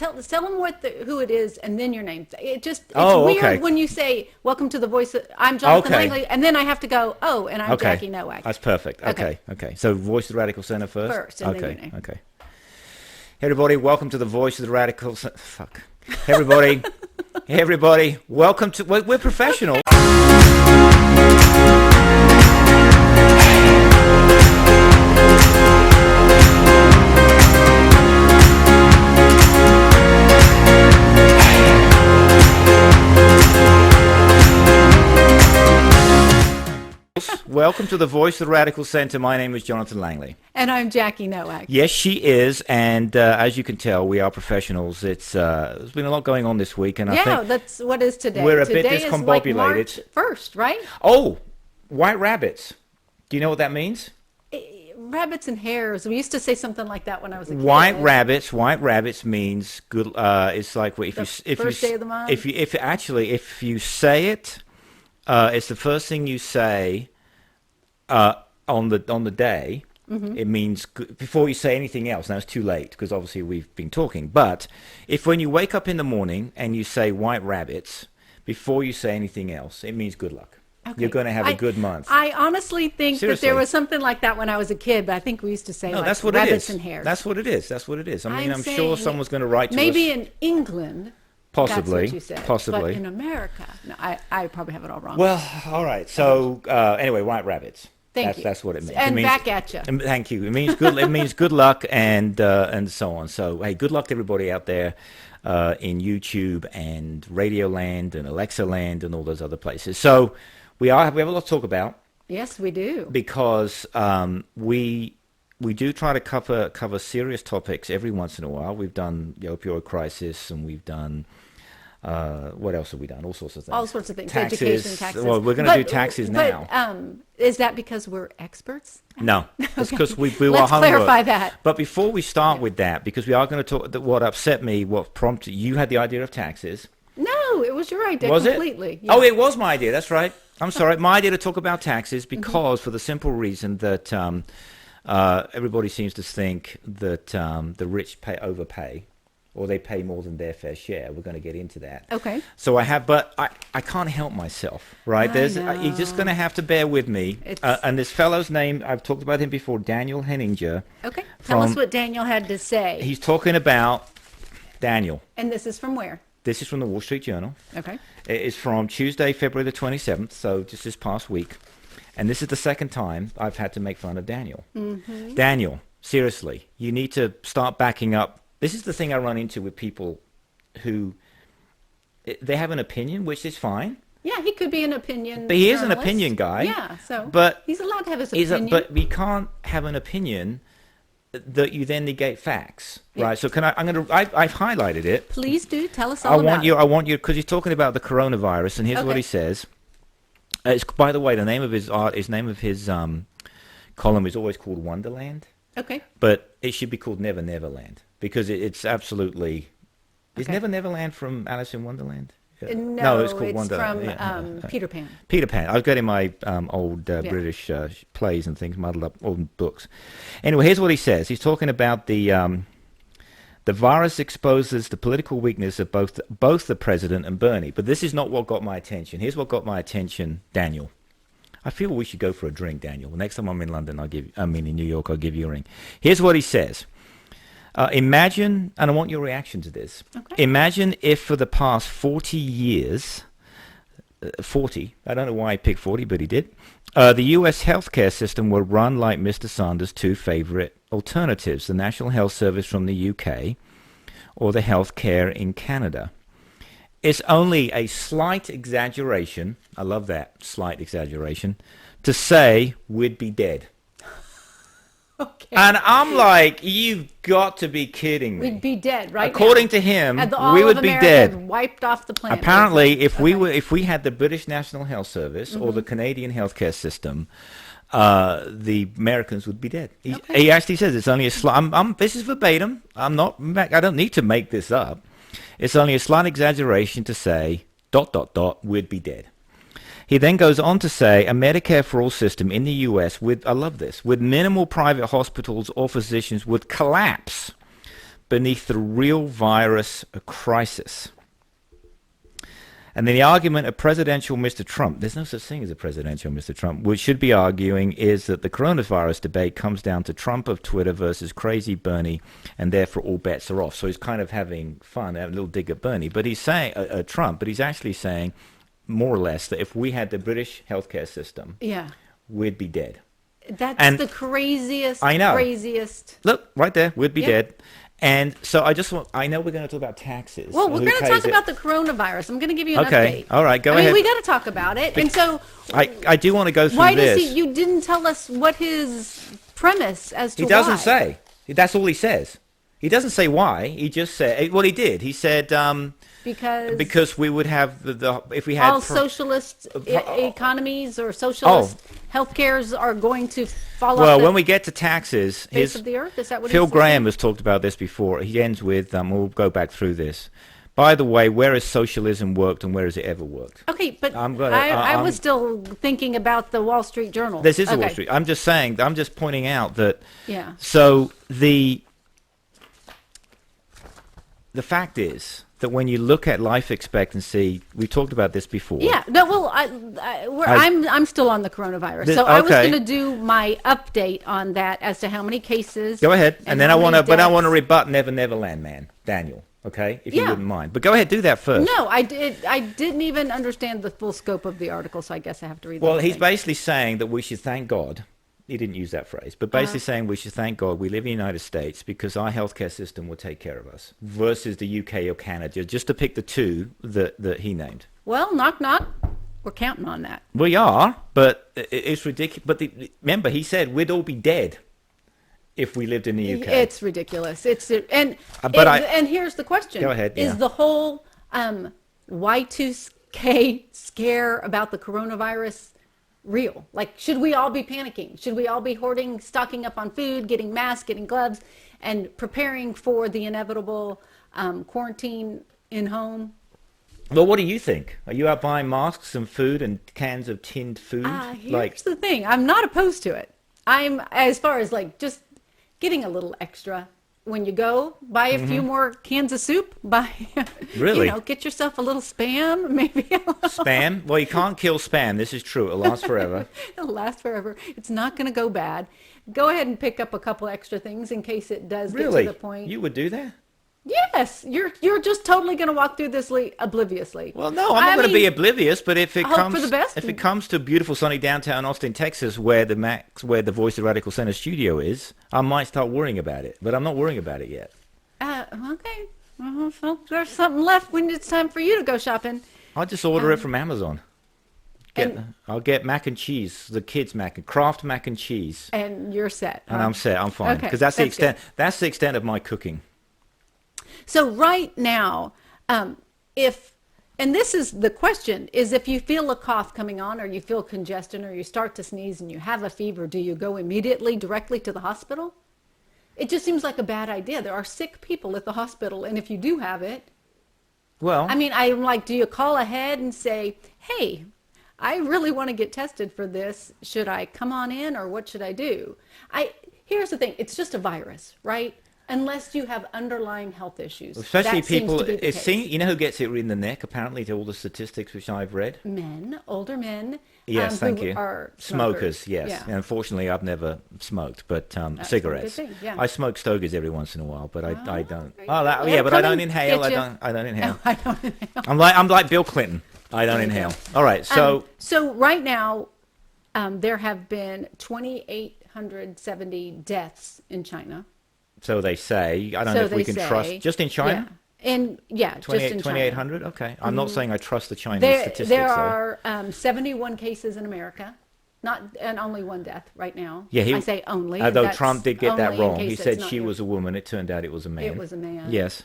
tell them who it is, and then your name. It's Oh, weird okay. when you say "Welcome to the Voice." I'm Jonathan Okay. Langley, and then I have to go, "Oh, and I'm Okay. Jackie Nowak." That's perfect. Okay. Okay. So Voice of the Radical Center first? First, and then Okay. your name. Okay. Hey, everybody, welcome to the Voice of the Radical Center. Fuck. Hey, everybody. Hey, everybody. Welcome to... We're professional. Welcome to the Voice of the Radical Center. My name is Jonathan Langley. And I'm Jackie Nowak. Yes, she is, and as you can tell, we are professionals. There's been a lot going on this week, and I think that's what is today. we're a bit Today is like discombobulated. March 1st, right? Oh, white rabbits. Do you know what that means? Rabbits and hares. We used to say something like that when I was a kid. White rabbits means good. It's like if you first day of the month? If you say it, it's the first thing you say on the day. Mm-hmm. It means before you say anything else. Now it's too late because obviously we've been talking. But if when you wake up in the morning and you say white rabbits before you say anything else, it means good luck. Okay. You're going to have a good month. I honestly think Seriously. that there was something like that when I was a kid, but I think we used to say that's what rabbits it is. and hares. That's what it is. That's what it is. I mean, I'm saying sure someone's going to write to maybe us. in England. Possibly. That's what you said. Possibly. But in America, no, I probably have it all wrong. Well, all right. So anyway, white rabbits. Thank you. That's what it means. And it means, back at you. Thank you. It means good. It means good luck and so on. So hey, good luck to everybody out there in YouTube and Radio Land and Alexa Land and all those other places. So we have a lot to talk about. Yes, we do. Because we do try to cover serious topics every once in a while. We've done the opioid crisis, and we've done what else have we done? All sorts of things. All sorts of things. Taxes. Education, taxes. Well, we're going to do taxes now. Is that because we're experts? No, it's because we Let's homework. clarify that. But before we start with that, because we are going to talk, what upset me, what prompted you had the idea of taxes. No, it was your idea was completely. It? Yeah. Oh, it was my idea. That's right. I'm sorry. My idea to talk about taxes because for the simple reason that everybody seems to think that the rich overpay, or they pay more than their fair share. We're going to get into that. Okay. So but I can't help myself, right? You're just going to have to bear with me. And this fellow's name, I've talked about him before, Daniel Henninger. Okay. Tell us what Daniel had to say. He's talking about Daniel. And this is from where? This is from the Wall Street Journal. Okay. It is from Tuesday, February the 27th, so just this past week. And this is the second time I've had to make fun of Daniel. Mm-hmm. Daniel, seriously, you need to start backing up. This is the thing I run into with people who, they have an opinion, which is fine. Yeah, he could be an opinion But he is journalist. an opinion guy. Yeah, but he's allowed to have his opinion. But we can't have an opinion that you then negate facts, right? So I've highlighted it. Please do tell us all about it. I want you, because he's talking about the coronavirus, and here's what he says. It's, by the way, the name of his column is always called Wonderland. Okay. But it should be called Never Neverland, because it's absolutely. Is Never Neverland from Alice in Wonderland? No, it's called Wonderland. From Peter Pan. Peter Pan. I was getting my old British plays and things muddled up, old books. Anyway, here's what he says. He's talking about the virus exposes the political weakness of both the president and Bernie. But this is not what got my attention. Here's what got my attention, Daniel. I feel we should go for a drink, Daniel. Next time I'm in London, in New York, I'll give you a ring. Here's what he says. Imagine, and I want your reaction to this. Okay. Imagine if for the past 40 years, 40, I don't know why he picked 40, but he did, the U.S. healthcare system were run like Mr. Sanders' two favorite alternatives, the National Health Service from the UK or the healthcare in Canada. It's only a slight exaggeration, I love that, slight exaggeration, to say we'd be dead. Okay. And I'm like, you've got to be kidding me. We'd be dead, right? According to him, we would be dead. Wiped off the planet. Apparently, if we had the British National Health Service or the Canadian healthcare system, the Americans would be dead. He actually says it's only a slight. This is verbatim. I don't need to make this up. It's only a slight exaggeration to say ... we'd be dead. He then goes on to say a Medicare for all system in the U.S. with, I love this, with minimal private hospitals or physicians would collapse beneath the real virus crisis. And then the argument of presidential Mr. Trump, there's no such thing as a presidential Mr. Trump, which should be arguing is that the coronavirus debate comes down to Trump of Twitter versus crazy Bernie, and therefore all bets are off. So he's kind of having fun, having a little dig at Bernie, but he's saying, Trump, but he's actually saying more or less that if we had the British healthcare system, we'd be dead. That's the craziest, I know. craziest. Look, right there, we'd be dead. And so I know we're going to talk about taxes. Well, we're going to talk about the coronavirus. I'm going to give you an update. All right, go ahead. I mean, we got to talk about it. And so I do want to go through why this. does you didn't tell us what his premise as to He doesn't why. say. That's all he says. He doesn't say why. He just said, well, he did. He said, because we would have the if we had all socialist economies or socialist healthcares are going to follow. Well, when we get to taxes, face of the earth, is that what Phil Graham has talked about this before. He ends with, we'll go back through this. By the way, where has socialism worked and where has it ever worked? Okay, but I was still thinking about the Wall Street Journal. This is the Wall Street. I'm just saying. I'm just pointing out that. Yeah. So the fact is that when you look at life expectancy, we talked about this before. Yeah. No. Well, I'm still on the coronavirus, so I was going to do my update on that as to how many cases. Go ahead, and then I want to deaths. rebut Never Neverland Man, Daniel. Okay, if you wouldn't mind, but go ahead, do that first. No, I didn't even understand the full scope of the article, so I guess I have to read. Well, he's basically saying that we should thank God. He didn't use that phrase, but basically saying we should thank God we live in the United States because our healthcare system will take care of us versus the UK or Canada, just to pick the two that he named. Well, knock knock, we're counting on that. We are, but it's ridiculous. But remember, he said we'd all be dead if we lived in the UK. It's ridiculous. And here's the question. Go ahead. Is the whole Y2K scare about the coronavirus real? Like, should we all be panicking? Should we all be hoarding, stocking up on food, getting masks, getting gloves, and preparing for the inevitable quarantine in home? Well, what do you think? Are you out buying masks and food and cans of tinned food? Here's the thing. I'm not opposed to it. I'm, as far as like just getting a little extra. When you go, buy a few more cans of soup. Really? Get yourself a little Spam, maybe. Spam? Well, you can't kill Spam. This is true. It'll last forever. It'll last forever. It's not going to go bad. Go ahead and pick up a couple extra things in case it does get to the point. You would do that? Yes. You're just totally going to walk through this obliviously. Well, no, I'm not going to be oblivious, but if it comes for the best. If it comes to beautiful sunny downtown Austin, Texas, where the Voice of Radical Center studio is, I might start worrying about it, but I'm not worrying about it yet. Okay. Well, there's something left when it's time for you to go shopping. I'll just order it from Amazon. I'll get mac and cheese, the kids' Kraft mac and cheese. And you're set. And I'm set. I'm fine. Because that's the extent. Good. That's the extent of my cooking. So right now, and this is the question, is if you feel a cough coming on or you feel congestion or you start to sneeze and you have a fever, do you go immediately directly to the hospital? It just seems like a bad idea. There are sick people at the hospital, and if you do have it, well, I mean, I'm like, do you call ahead and say, hey, I really want to get tested for this. Should I come on in or what should I do? Here's the thing. It's just a virus, right? Unless you have underlying health issues. Especially people, you know who gets it in the neck, apparently, to all the statistics which I've read? Older men. Yes, thank you. Are smokers, yes. Yeah. And unfortunately, I've never smoked, but cigarettes. Thing, yeah. I smoke Stogers every once in a while, but I don't. But I don't inhale. I don't inhale. No, I don't inhale. I'm like Bill Clinton. I don't inhale. All right, so right now, there have been 2,870 deaths in China. So they say. I don't know if we can trust. Just in China? Yeah. Just in China. 2,800? Okay. I'm not saying I trust the Chinese statistics. There are 71 cases in America. And only one death right now. Yeah, I say only. Although Trump did get that wrong. He said she was a woman. It turned out it was a man. It was a man. Yes.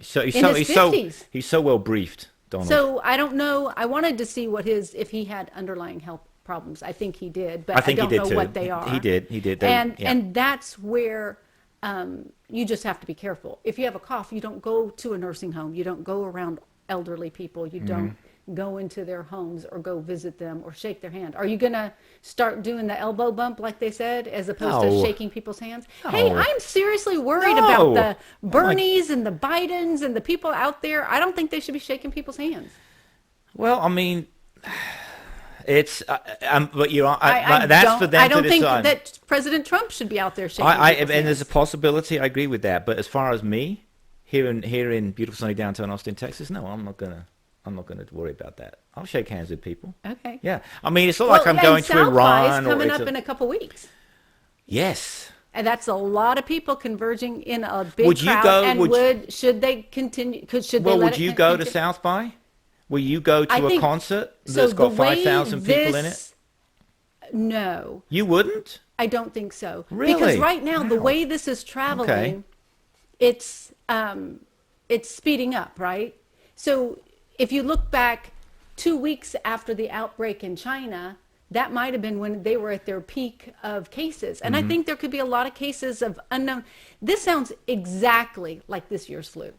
So he's in his 50s. He's so well briefed, Donald. So I don't know. I wanted to see if he had underlying health problems. I think he did, but I don't know what they are. He did. And that's where you just have to be careful. If you have a cough, you don't go to a nursing home. You don't go around elderly people. You don't go into their homes or go visit them or shake their hand? Are you going to start doing the elbow bump like they said, as opposed to No. shaking people's hands? No. Hey, I'm seriously worried No. about the Oh my- Bernies and the Bidens and the people out there. I don't think they should be shaking people's hands. Well, I mean, it's but you're I that's don't, for them I don't to think decide. That President Trump should be out there shaking And people's there's hands. a possibility. I agree with that. But as far as me, here in beautiful sunny downtown Austin, Texas, no, I'm not gonna worry about that. I'll shake hands with people. Okay. Yeah, I mean, it's not like I'm and going to South by is Iran or coming it's up in a couple weeks. yes. And that's a lot of people converging in a big Would you crowd. go- And should they continue? Should they Well, let would it you go to continue? South by? Will you go to I a think- concert so that's got the way 5,000 people in it? this- No, You wouldn't? I don't think so. Really? Because right now, the Wow. way this is traveling, Okay. it's speeding up, right? So if you look back 2 weeks after the outbreak in China, that might have been when they were at their peak of cases. And I think there could be a lot of cases of unknown. This sounds exactly like this year's flu.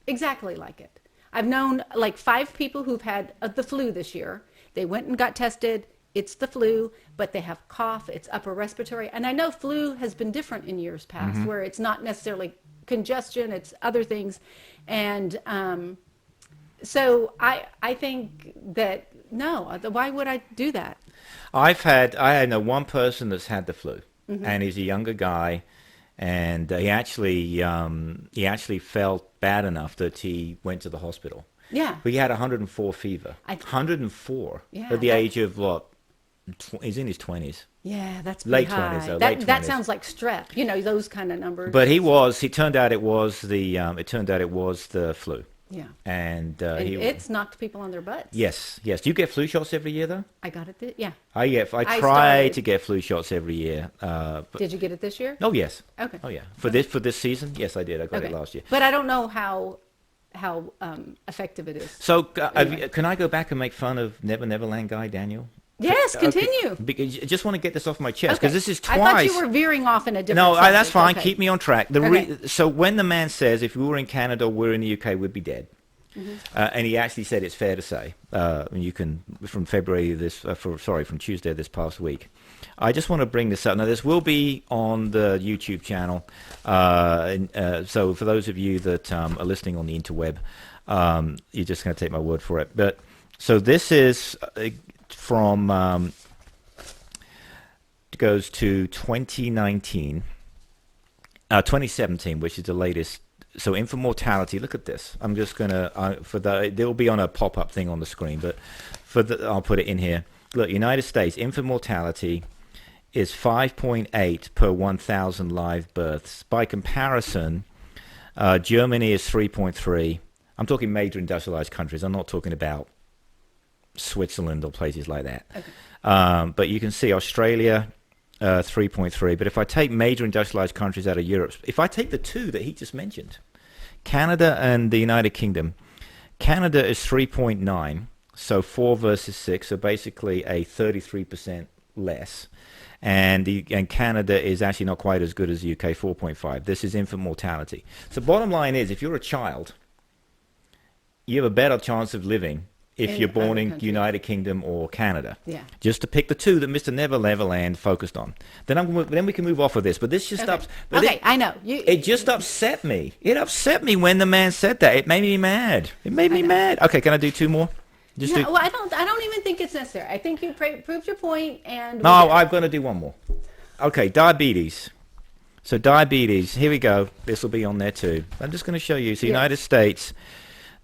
Exactly like it. I've known like 5 people who've had the flu this year. They went and got tested. It's the flu, but they have cough. It's upper respiratory. And I know flu has been different in years past, where it's not necessarily congestion, it's other things. And so I think that, no, why would I do that? I know one person that's had the flu, and he's a younger guy, and he actually felt bad enough that he went to the hospital. Yeah. But he had 104 fever. 104 Yeah, at the that- age of what? He's in his 20s. Yeah, that's Late pretty 20s, high. though, That, late that 20s. sounds like strep, those kind of numbers. But it turned out it was the flu. Yeah. And And it's knocked people on their butts. yes. Do you get flu shots every year though? I got it. Yeah. I try started- to get flu shots every year. But, Did you get it this year? oh yes. Okay. Oh yeah. For this season, yes, I did. I got it last year. But I don't know how effective it is. So Anyway. can I go back and make fun of Neverland guy Daniel? Yes, Okay, continue. because I just want to get this off my chest because Okay. this is twice. I thought you were veering off in a different No, subject. that's fine. Okay. Keep me on track. Okay. So when the man says, if we were in Canada or we're in the UK, we'd be dead. And he actually said it's fair to say, and you can, from from Tuesday this past week. I just want to bring this up. Now, this will be on the YouTube channel. So for those of you that are listening on the interweb, you're just going to take my word for it. But so this is from goes to 2017, which is the latest. So infant mortality. Look at this. I'm just gonna they'll be on a pop-up thing on the screen, but I'll put it in here. Look, United States infant mortality is 5.8 per 1,000 live births. By comparison, Germany is 3.3. I'm talking major industrialized countries. I'm not talking about Switzerland or places like that. Okay. But you can see Australia, 3.3. But if I take major industrialized countries out of Europe, if I take the two that he just mentioned, Canada and the United Kingdom, Canada is 3.9, so 4 versus 6, so basically a 33% less. And Canada is actually not quite as good as the UK, 4.5. This is infant mortality. So bottom line is, if you're a child, you have a better chance of living if In you're born other in countries. United Kingdom or Canada. Yeah. Just to pick the two that Mr. Neverland focused on. Then we can move off of this. But this just I know. it just upset me. It upset me when the man said that. It made me mad. It made me mad. Okay, can I do 2 more? Just No, do. well, I don't even think it's necessary. I think you proved your point, and No, I'm going to do one more. Okay, diabetes. So diabetes, here we go. This will be on there too. I'm just going to show you. So Yeah. United States,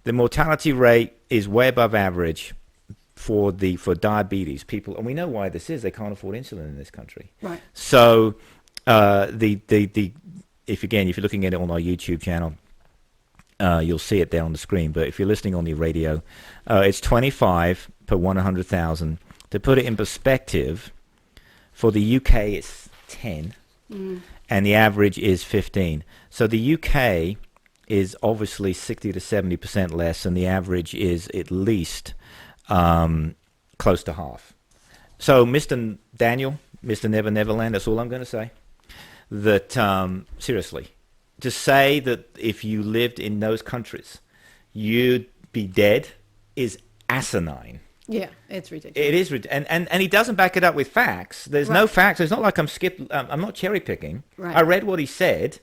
the mortality rate is way above average for diabetes people, and we know why this is. They can't afford insulin in this country. Right. So if you're looking at it on our YouTube channel, you'll see it there on the screen. But if you're listening on the radio, it's 25 per 100,000. To put it in perspective, for the UK it's 10, and the average is 15. So the UK is obviously 60 to 70% less, and the average is at least close to half. So Mr. Daniel, Mr. Neverland, that's all I'm going to say. That seriously, to say that if you lived in those countries, you'd be dead is asinine. Yeah, it's ridiculous. It is, and he doesn't back it up with facts. There's no facts. It's not like I'm not cherry picking. Right. I read what he said,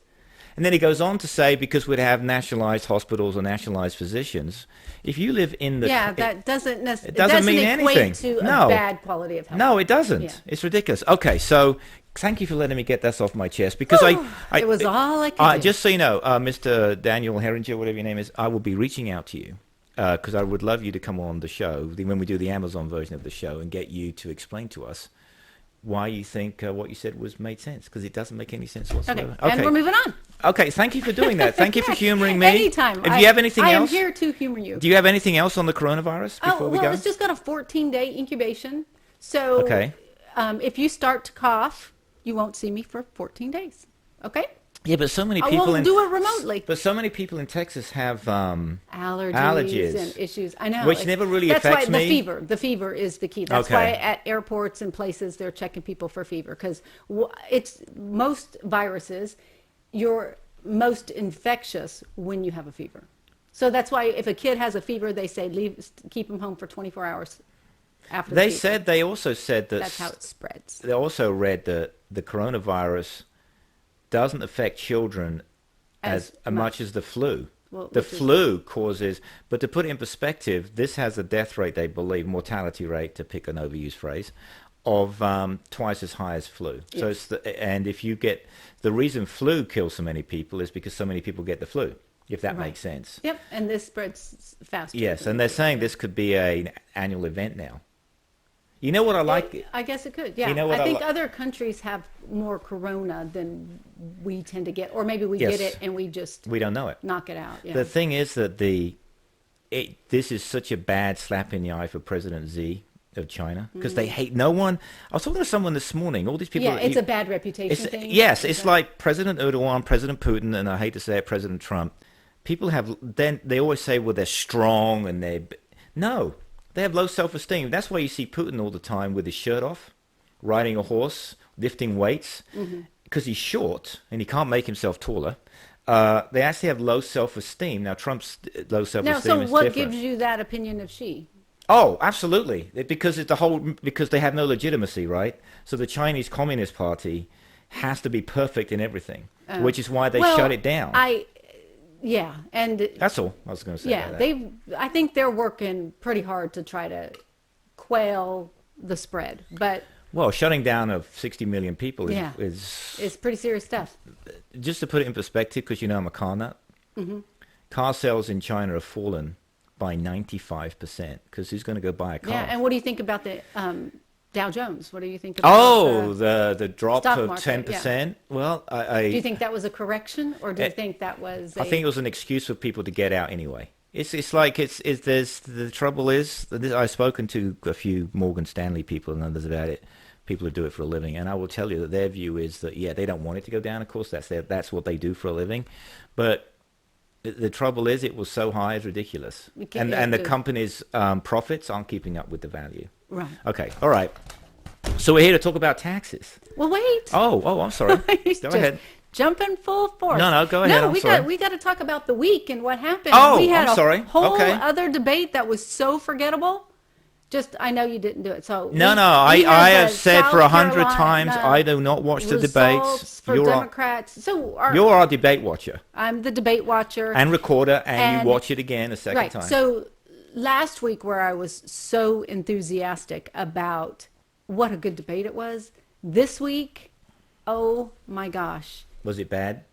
and then he goes on to say because we'd have nationalized hospitals or nationalized physicians. If you live in the that doesn't it doesn't mean equate anything. to No. a bad quality of health. No, it doesn't. Yeah. It's ridiculous. Okay, so thank you for letting me get this off my chest because it was all I could do. Just so you know, Mr. Daniel Herringer, whatever your name is, I will be reaching out to you because I would love you to come on the show when we do the Amazon version of the show and get you to explain to us why you think what you said made sense because it doesn't make any sense whatsoever. Okay, and we're moving on. Okay, thank you for doing that. Thank you for humoring me. Anytime. If you have anything else, I am here to humor you. Do you have anything else on the coronavirus before we go? It's just got a 14-day incubation. So okay. If you start to cough, you won't see me for 14 days. Okay? Yeah, but so many people we'll do it remotely. But so many people in Texas have allergies and issues. I know. Which never really affects me. That's why the fever is the key. That's why at airports and places they're checking people for fever because it's most viruses, you're most infectious when you have a fever. So that's why if a kid has a fever, they say keep him home for 24 hours after the fever. They also said that that's how it spreads. They also read that the coronavirus doesn't affect children as much as the flu. Well, the flu causes, but to put it in perspective, this has a death rate, they believe, mortality rate, to pick an overused phrase, of twice as high as flu. Yes. So it's and if you get, the reason flu kills so many people is because so many people get the flu, if that makes sense. Yep, and this spreads faster. Yes, and they're saying this could be an annual event now. You know what I like? I guess it could, yeah. You know what I think other countries have more corona than we tend to get. Or maybe we get it and we don't know it. Knock it out. Yeah. The thing is that this is such a bad slap in the eye for President Xi of China because they hate no one. I was talking to someone this morning. All these people. Yeah, it's a bad reputation thing. Yes, it's like President Erdogan, President Putin, and I hate to say it, President Trump. People they always say, well, they're strong and no. They have low self-esteem. That's why you see Putin all the time with his shirt off, riding a horse, lifting weights, because he's short and he can't make himself taller. They actually have low self-esteem. Now, Trump's low self-esteem is different. Now, so what gives you that opinion of Xi? Oh, absolutely. Because because they have no legitimacy, right? So the Chinese Communist Party has to be perfect in everything, which is why they shut it down. Yeah, and that's all I was going to say. Yeah, I think they're working pretty hard to try to quell the spread, but shutting down of 60 million people is pretty serious stuff. Just to put it in perspective, because I'm a car nut, car sales in China have fallen by 95% because who's going to go buy a car? Yeah, and what do you think about the Dow Jones? What do you think about the drop of 10%? Yeah. Well, do you think that was a correction, or do you think that was I think it was an excuse for people to get out anyway. It's like there's the trouble is I've spoken to a few Morgan Stanley people and others about it, people who do it for a living, and I will tell you that their view is that they don't want it to go down. Of course, that's what they do for a living, but the trouble is it was so high, it's ridiculous, and the company's profits aren't keeping up with the value. Right. Okay. All right. So we're here to talk about taxes. Well, wait. Oh, I'm sorry. Go ahead. Jumping full force. No, go ahead. We got to talk about the week and what happened. Oh, we had I'm sorry. a whole other debate that was so forgettable. I know you didn't do it. So I have said for 100 times I do not watch the debates. For Democrats. You're our debate watcher. I'm the debate watcher and recorder, and you watch it again a second time. So last week, where I was so enthusiastic about what a good debate it was, this week, oh my gosh. Was it bad?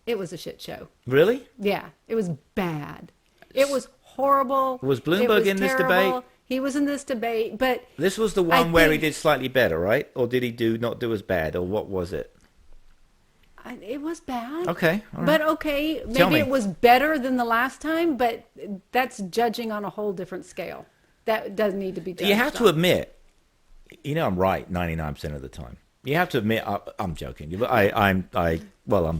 It was a shit show. Really? Yeah, it was bad. It was horrible. Was Bloomberg in this debate? He was in this debate, but this was the one where he did slightly better, right? Or did he not do as bad, or what was it? It was bad. Okay. All right. But okay, maybe it was better than the last time, but that's judging on a whole different scale. That doesn't need to be judged. You have to admit, I'm right 99% of the time. You have to admit, I'm joking. I'm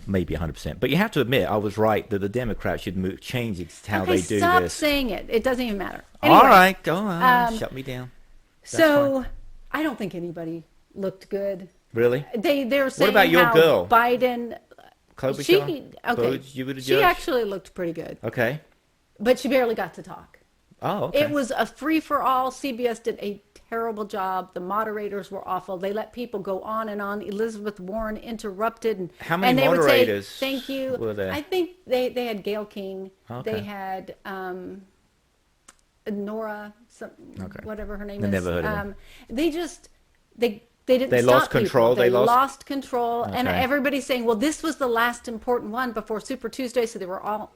maybe 100%, but you have to admit I was right that the Democrats should change how they do stop this. saying it. It doesn't even matter. Anyway, all right, go on. Shut me down. That's fine. I don't think anybody looked good. Really? They're saying what about your how girl? Biden. Klobuchar? She actually looked pretty good. Okay. But she barely got to talk. Oh, okay. It was a free-for-all. CBS did a terrible job. The moderators were awful. They let people go on and on. Elizabeth Warren interrupted, How many and they would moderators say, "Thank you." were there? I think they had Gayle King. Okay. They had Nora, Okay. whatever her name I is. never heard of them. They just they didn't They stop lost control. people. They lost control, and Okay. everybody's saying, "Well, this was the last important one before Super Tuesday," so they were all.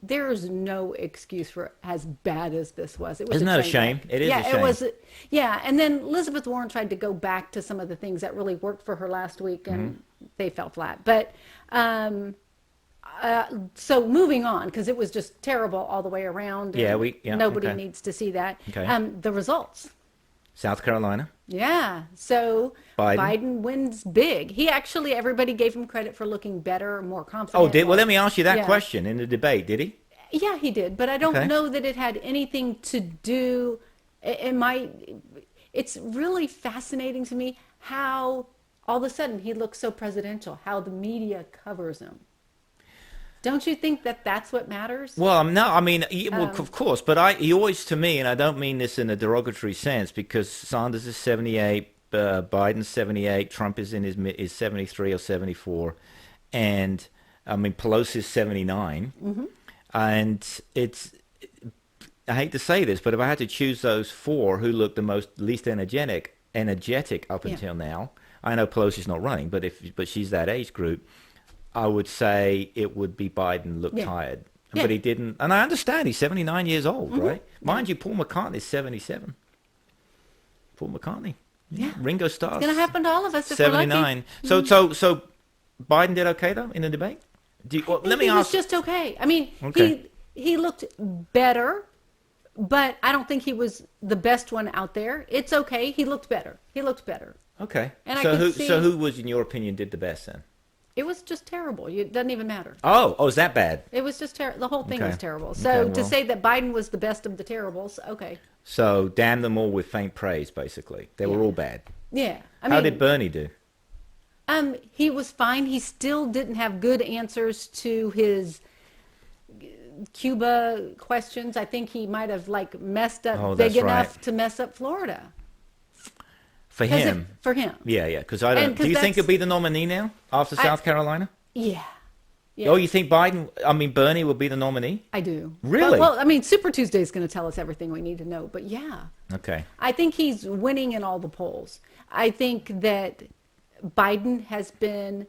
There's no excuse for as bad as this was. It was Isn't that a train shame? wreck. It is Yeah, a shame. it was. Yeah, and then Elizabeth Warren tried to go back to some of the things that really worked for her last week, and they fell flat. But so moving on, because it was just terrible all the way around. Yeah, and nobody okay. needs to see that. Okay. The results. South Carolina. Yeah. So Biden wins big. He actually, everybody gave him credit for looking better, more confident. Oh, well, let me ask you that Yeah. question in the debate. Did he? Yeah, he did. But I don't Okay. know that it had anything to do. It's really fascinating to me how all of a sudden he looks so presidential, how the media covers him. Don't you think that that's what matters? Well, no, I mean, well, of course, but he always, to me, and I don't mean this in a derogatory sense, because Sanders is 78, Biden's 78, Trump is is 73 or 74, and I mean Pelosi's 79, and I hate to say this, but if I had to choose those four who look the least energetic up until now, I know Pelosi's not running, but she's that age group. I would say it would be Biden looked tired. But he didn't. And I understand he's 79 years old, right? Mind you, Paul McCartney's 77. Paul McCartney. Yeah. Ringo Starr. It's going to happen to all of us if 79. we're lucky. So Biden did okay, though, in the debate? Let me He was ask. just okay. I mean, Okay. he looked better, but I don't think he was the best one out there. It's okay. He looked better. Okay. And I So could see- who was, in your opinion, did the best then? It was just terrible. It doesn't even matter. Oh, is that bad? It was just terrible. The whole thing Okay. was terrible. So Okay, to well. say that Biden was the best of the terribles, okay. So damn them all with faint praise, basically. They were all bad. Yeah. I How mean, did Bernie do? he was fine. He still didn't have good answers to his Cuba questions. I think he might have messed up Oh, big that's enough right. to mess up Florida. For 'Cause him? for him. Yeah. Because I don't. And 'cause Do you think that's- he'll be the nominee now after South Carolina? Yeah. Yeah. Oh, you think Bernie will be the nominee? I do. Really? Well, I mean, Super Tuesday is going to tell us everything we need to know. But yeah, Okay. I think he's winning in all the polls. I think that Biden has been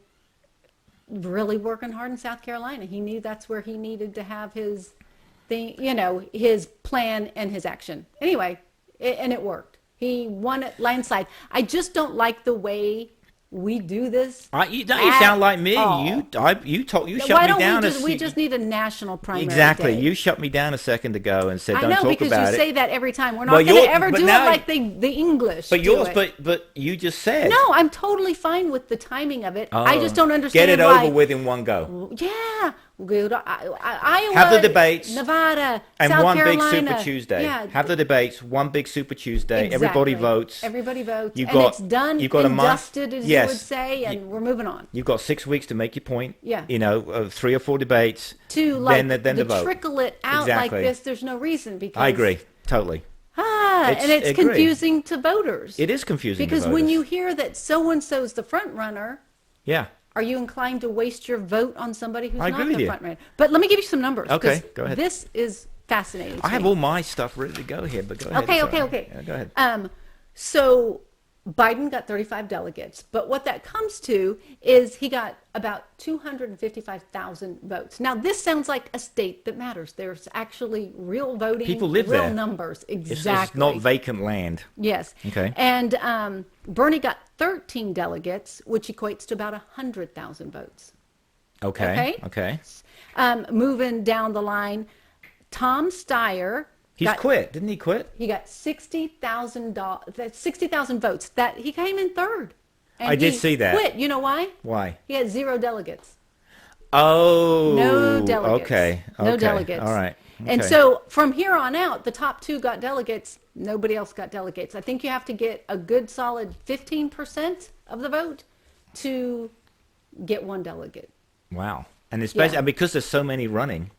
really working hard in South Carolina. He knew that's where he needed to have his thing, his plan and his action. Anyway, and it worked. He won it landslide. I just don't like the way we do this. You at sound like me. all. You shut Why me don't down. we just need a national primary Exactly. day. You shut me down a second ago and said, I "Don't know, talk because about you it." say that every time. We're not Well, going to you're- ever but do it now- like the English But do yours, it. but you just said. No, I'm totally fine with the timing of it. I just don't understand Get it why. over with in one go. Yeah, good. Iowa, Have the debates Nevada, and South one Carolina. big Super Tuesday. Yeah, Have the debates, one big Super Tuesday. exactly. Everybody votes. Everybody votes. You've And got- it's done you've got a and month. dusted, as Yes. you would say, and we're moving on. You've got 6 weeks to make your point. Yeah. 3 or 4 debates. To then the vote. trickle it out Exactly. like this, there's no reason because I agree totally. and it's agree. confusing to voters. It is confusing Because to when voters. you hear that so and so's the front runner, Yeah. are you inclined to waste your vote on somebody who's I not agree with the you. front runner? But let me give you some numbers. Okay, 'cause go ahead. This is fascinating. to I have me. all my stuff ready to go here, but go ahead. Okay, It's all okay. right. Yeah, go ahead. So Biden got 35 delegates, but what that comes to is he got about 255,000 votes. Now, this sounds like a state that matters. There's actually real voting, People live real there. numbers. It's Exactly. not vacant land. Yes. Okay. And Bernie got 13 delegates, which equates to about 100,000 votes. Okay. Moving down the line, Tom Steyer. He's quit. Didn't he quit? He got 60,000 votes. That he came in third. And I did he see that. Quit. You know why? Why? He had 0 delegates. Oh. No delegates. Okay. No delegates. All right. And Okay. so from here on out, the top 2 got delegates. Nobody else got delegates. I think you have to get a good solid 15% of the vote to get 1 delegate. Wow. And especially Yeah. because there's so many running.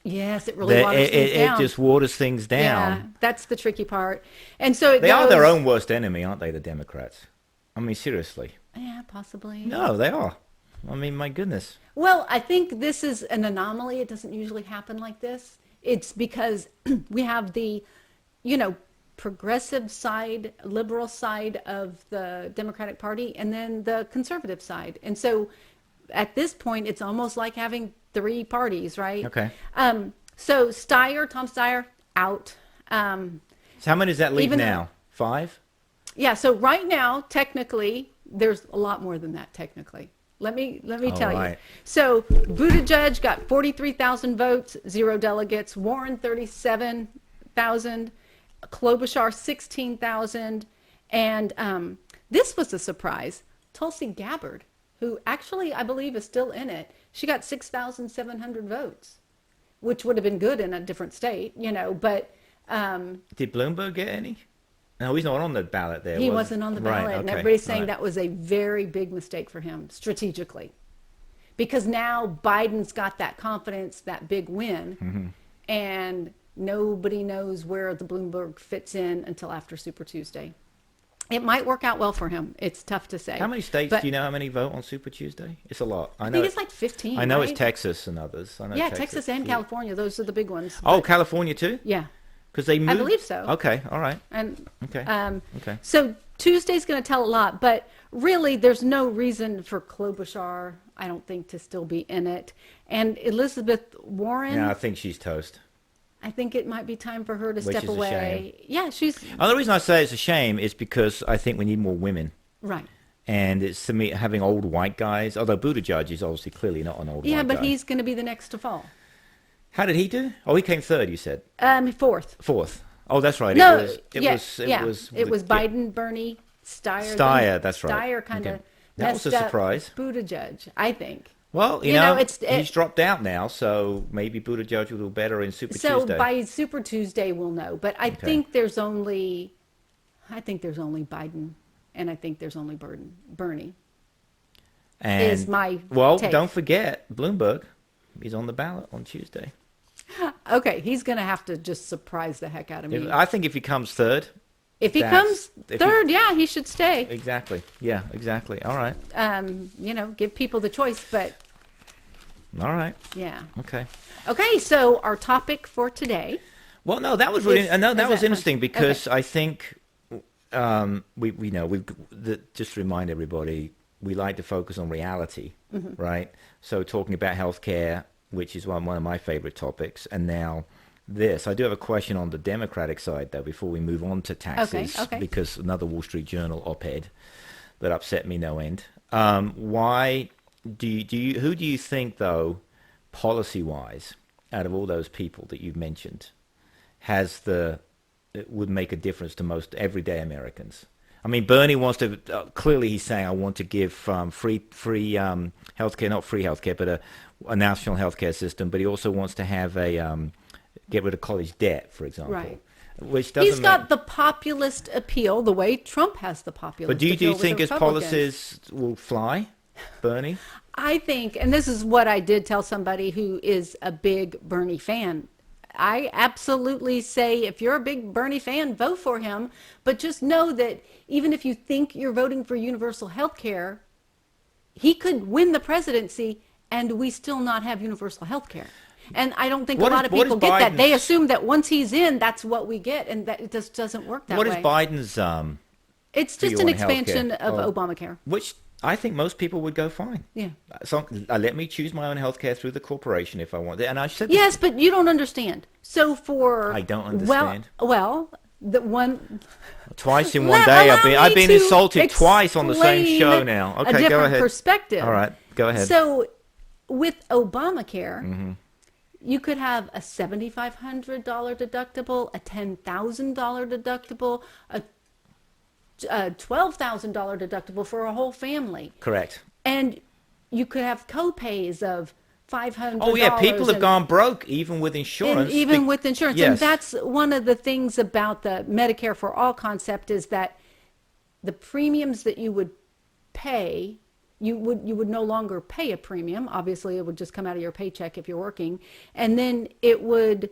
Yes, it really waters things down. It just waters things down. Yeah, that's the tricky part. And so they are their own worst enemy, aren't they, the Democrats? I mean, seriously. Yeah, possibly. No, they are. I mean, my goodness. Well, I think this is an anomaly. It doesn't usually happen like this. It's because we have the, progressive side, liberal side of the Democratic Party, and then the conservative side. And so at this point, it's almost like having three parties, right? Okay. So Tom Steyer, out. So how many does that leave now? 5? Yeah. So right now, technically, there's a lot more than that. Technically, let me tell you. So Buttigieg got 43,000 votes, 0 delegates. Warren 37,000. Klobuchar 16,000, and this was a surprise. Tulsi Gabbard, who actually I believe is still in it, she got 6,700 votes, which would have been good in a different state, But did Bloomberg get any? No, he's not on the ballot there. He wasn't on the ballot, right, okay. And everybody's saying that was a very big mistake for him strategically, because now Biden's got that confidence, that big win, and nobody knows where the Bloomberg fits in until after Super Tuesday. It might work out well for him. It's tough to say. How many states do you know how many vote on Super Tuesday? It's a lot. I think it's like 15. I know right? It's Texas and others. I know Texas and California. Those are the big ones. Oh, California too? Yeah. Because they moved? I believe so. Okay, all right. And okay. Okay. So Tuesday's going to tell a lot, but really there's no reason for Klobuchar, I don't think, to still be in it. And Elizabeth Warren. Yeah, I think she's toast. I think it might be time for her to Which step is a away. shame. Yeah, she's. The only reason I say it's a shame is because I think we need more women. Right. And it's to me having old white guys. Although Buttigieg is obviously clearly not an old white guy. Yeah, but he's going to be the next to fall. How did he do? Oh, he came third. You said. Fourth. Oh, that's right. No, it was Biden, Bernie, Steyer. Steyer, that's right. Steyer kind of that was a surprise. Buttigieg, I think. Well, he's dropped out now, so maybe Buttigieg will do better in Super Tuesday. So by Super Tuesday we'll know. But I think there's only Biden, and I think there's only Bernie. And is my take. Don't forget Bloomberg. He's on the ballot on Tuesday. Okay, he's going to have to just surprise the heck out of me. I think if he comes third. If he comes third, he should stay. Exactly. Yeah, exactly. All right. Give people the choice, but. All right. Yeah. Okay. Okay, so our topic for today. Well, no, that was really that was interesting because okay. I think just to remind everybody, we like to focus on reality, right? So talking about healthcare, which is one of my favorite topics, and now this. I do have a question on the Democratic side, though, before we move on to taxes, because another Wall Street Journal op-ed that upset me no end. Why who do you think, though, policy-wise, out of all those people that you've mentioned, would make a difference to most everyday Americans? I mean, Bernie wants to, clearly he's saying, I want to give free healthcare, not free healthcare, but a national healthcare system, but he also wants to have get rid of college debt, for example. Right. Which doesn't He's got the populist appeal the way Trump has the populist appeal. But do you think his policies will fly, Bernie? I think, and this is what I did tell somebody who is a big Bernie fan, I absolutely say if you're a big Bernie fan, vote for him. But just know that even if you think you're voting for universal health care, he could win the presidency and we still not have universal health care. And I don't think a lot of people get that. They assume that once he's in, that's what we get, and that it just doesn't work that way. What is Biden's It's just an expansion of Obamacare. Which I think most people would go fine. Yeah. So let me choose my own health care through the corporation if I want. And I said yes, but you don't understand. So I don't understand. Well, the one twice in one day. I've been insulted twice on the same show now. Okay, a go ahead. Perspective. All right, go ahead. So with Obamacare, you could have a $7,500 deductible, a $10,000 deductible, a $12,000 deductible for a whole family. Correct. And you could have co-pays of $500. Oh yeah, people have gone broke even with insurance. With insurance. Yes. And that's one of the things about the Medicare for All concept is that the premiums that you would pay you would no longer pay a premium. Obviously, it would just come out of your paycheck if you're working, and then it would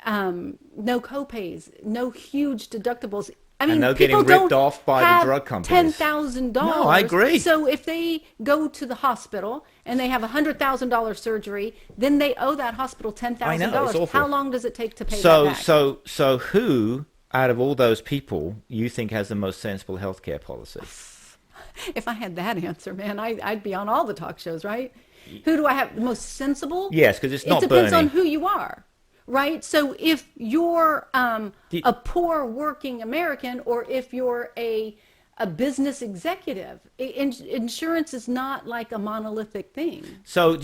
no copays, no huge deductibles. I mean, And they're people getting ripped don't off by the have drug companies. $10,000. No, I agree. So if they go to the hospital and they have a $100,000 surgery, then they owe that hospital I know, it's $10,000. awful. How long does it take to pay that So, back? so who out of all those people you think has the most sensible healthcare policy? If I had that answer, man, I'd be on all the talk shows, right? Who do I have the most sensible? Yes, because it's not It depends Bernie. on who you are, right? So if you're Do- a poor working American, or if you're a business executive, insurance is not like a monolithic thing. So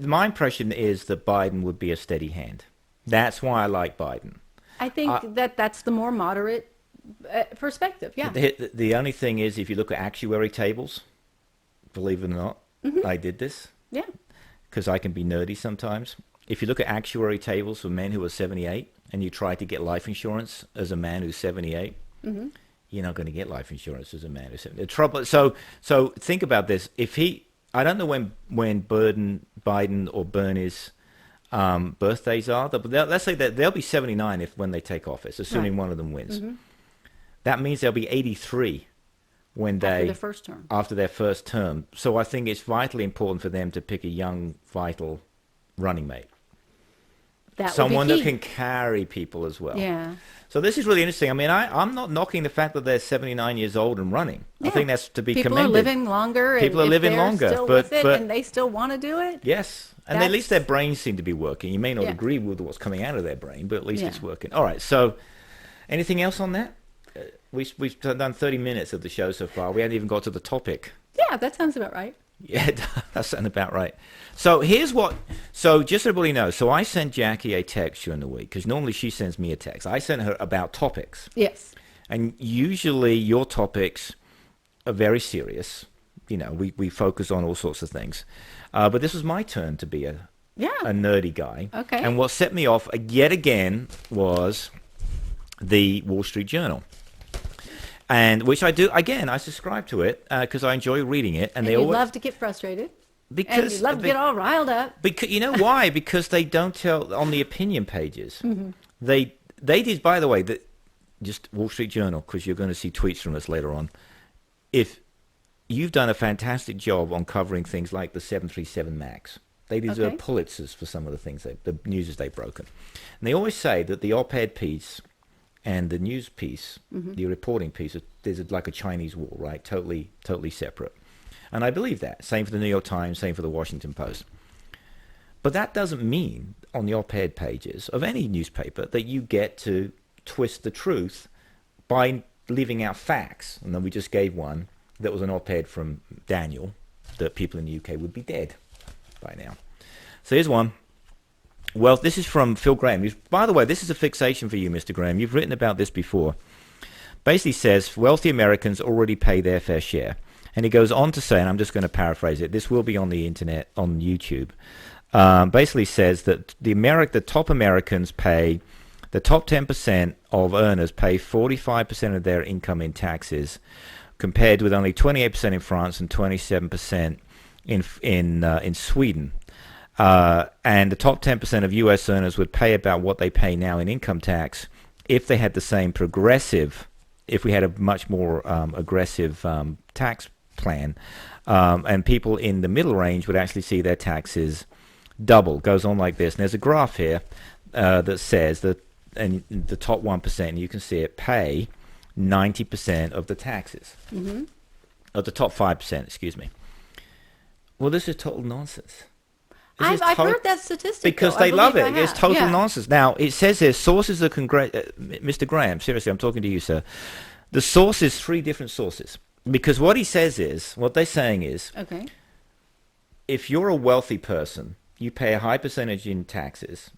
my impression is that Biden would be a steady hand. That's why I like Biden. I think that's the more moderate perspective. Yeah. The only thing is, if you look at actuary tables, believe it or not, I did this Yeah. because I can be nerdy sometimes. If you look at actuary tables for men who are 78 and you try to get life insurance as a man who's 78, you're not going to get life insurance as a man who's 78. The trouble, so think about this. I don't know when Biden or Bernie's birthdays are, but let's say that they'll be 79 when they take office, assuming Right. one of them wins. That means they'll be 83 when After their first term. after their first term. So I think it's vitally important for them to pick a young, vital running mate. That Someone would be that key. can carry people as well. Yeah. So this is really interesting. I mean, I'm not knocking the fact that they're 79 years old and running. I Yeah. think that's to be People commended. are living longer. People are and if living they're longer, still but- with it but- and they still want to do it. Yes. And at least their That's- brains seem to be working. You may not Yeah. agree with what's coming out of their brain, but at least Yeah. it's working. All right. So anything else on that? We've done 30 minutes of the show so far. We haven't even got to the topic. Yeah, that sounds about right. Yeah, that sounds about right. So so just so everybody knows, so I sent Jackie a text during the week, because normally she sends me a text. I sent her about topics. Yes. And usually your topics are very serious. You know, we focus on all sorts of things. But this was my turn to be a nerdy guy. Okay. And what set me off yet again was the Wall Street Journal. And which I do, again, I subscribe to it because I enjoy reading it. And And they you always, love to get frustrated. because And you love to get all riled up. because you know why? Because they don't tell on the opinion pages. Mm-hmm. They did, by the way, that just Wall Street Journal, because you're going to see tweets from us later on. If you've done a fantastic job on covering things like the 737 Max, they deserve Okay. Pulitzers for some of the things the news they've broken. And they always say that the op-ed piece and the news piece, the reporting piece, there's like a Chinese wall, right? Totally separate. And I believe that. Same for the New York Times, same for the Washington Post. But that doesn't mean on the op-ed pages of any newspaper that you get to twist the truth by leaving out facts. And then we just gave one that was an op-ed from Daniel that people in the UK would be dead by now. So here's one. Well, this is from Phil Graham. By the way, this is a fixation for you, Mr. Graham. You've written about this before. Basically says wealthy Americans already pay their fair share. And he goes on to say, and I'm just going to paraphrase it, this will be on the internet, on YouTube, basically says that the top Americans pay, the top 10% of earners pay 45% of their income in taxes, compared with only 28% in France and 27% in Sweden. And the top 10% of U.S. earners would pay about what they pay now in income tax if they had the same if we had a much more aggressive tax plan. And people in the middle range would actually see their taxes double. Goes on like this. And there's a graph here that says that and the top 1%, you can see it, pay 90% of the taxes. Mm-hmm. Of the top 5%, excuse me. Well, this is total nonsense. I've heard that statistic. Because though. I they love believe it. I It's have. total Yeah. nonsense. Now, it says here, sources are Mr. Graham, seriously, I'm talking to you, sir. The source is 3 different sources. Because what they're saying is, Okay. if you're a wealthy person, you pay a high percentage in taxes,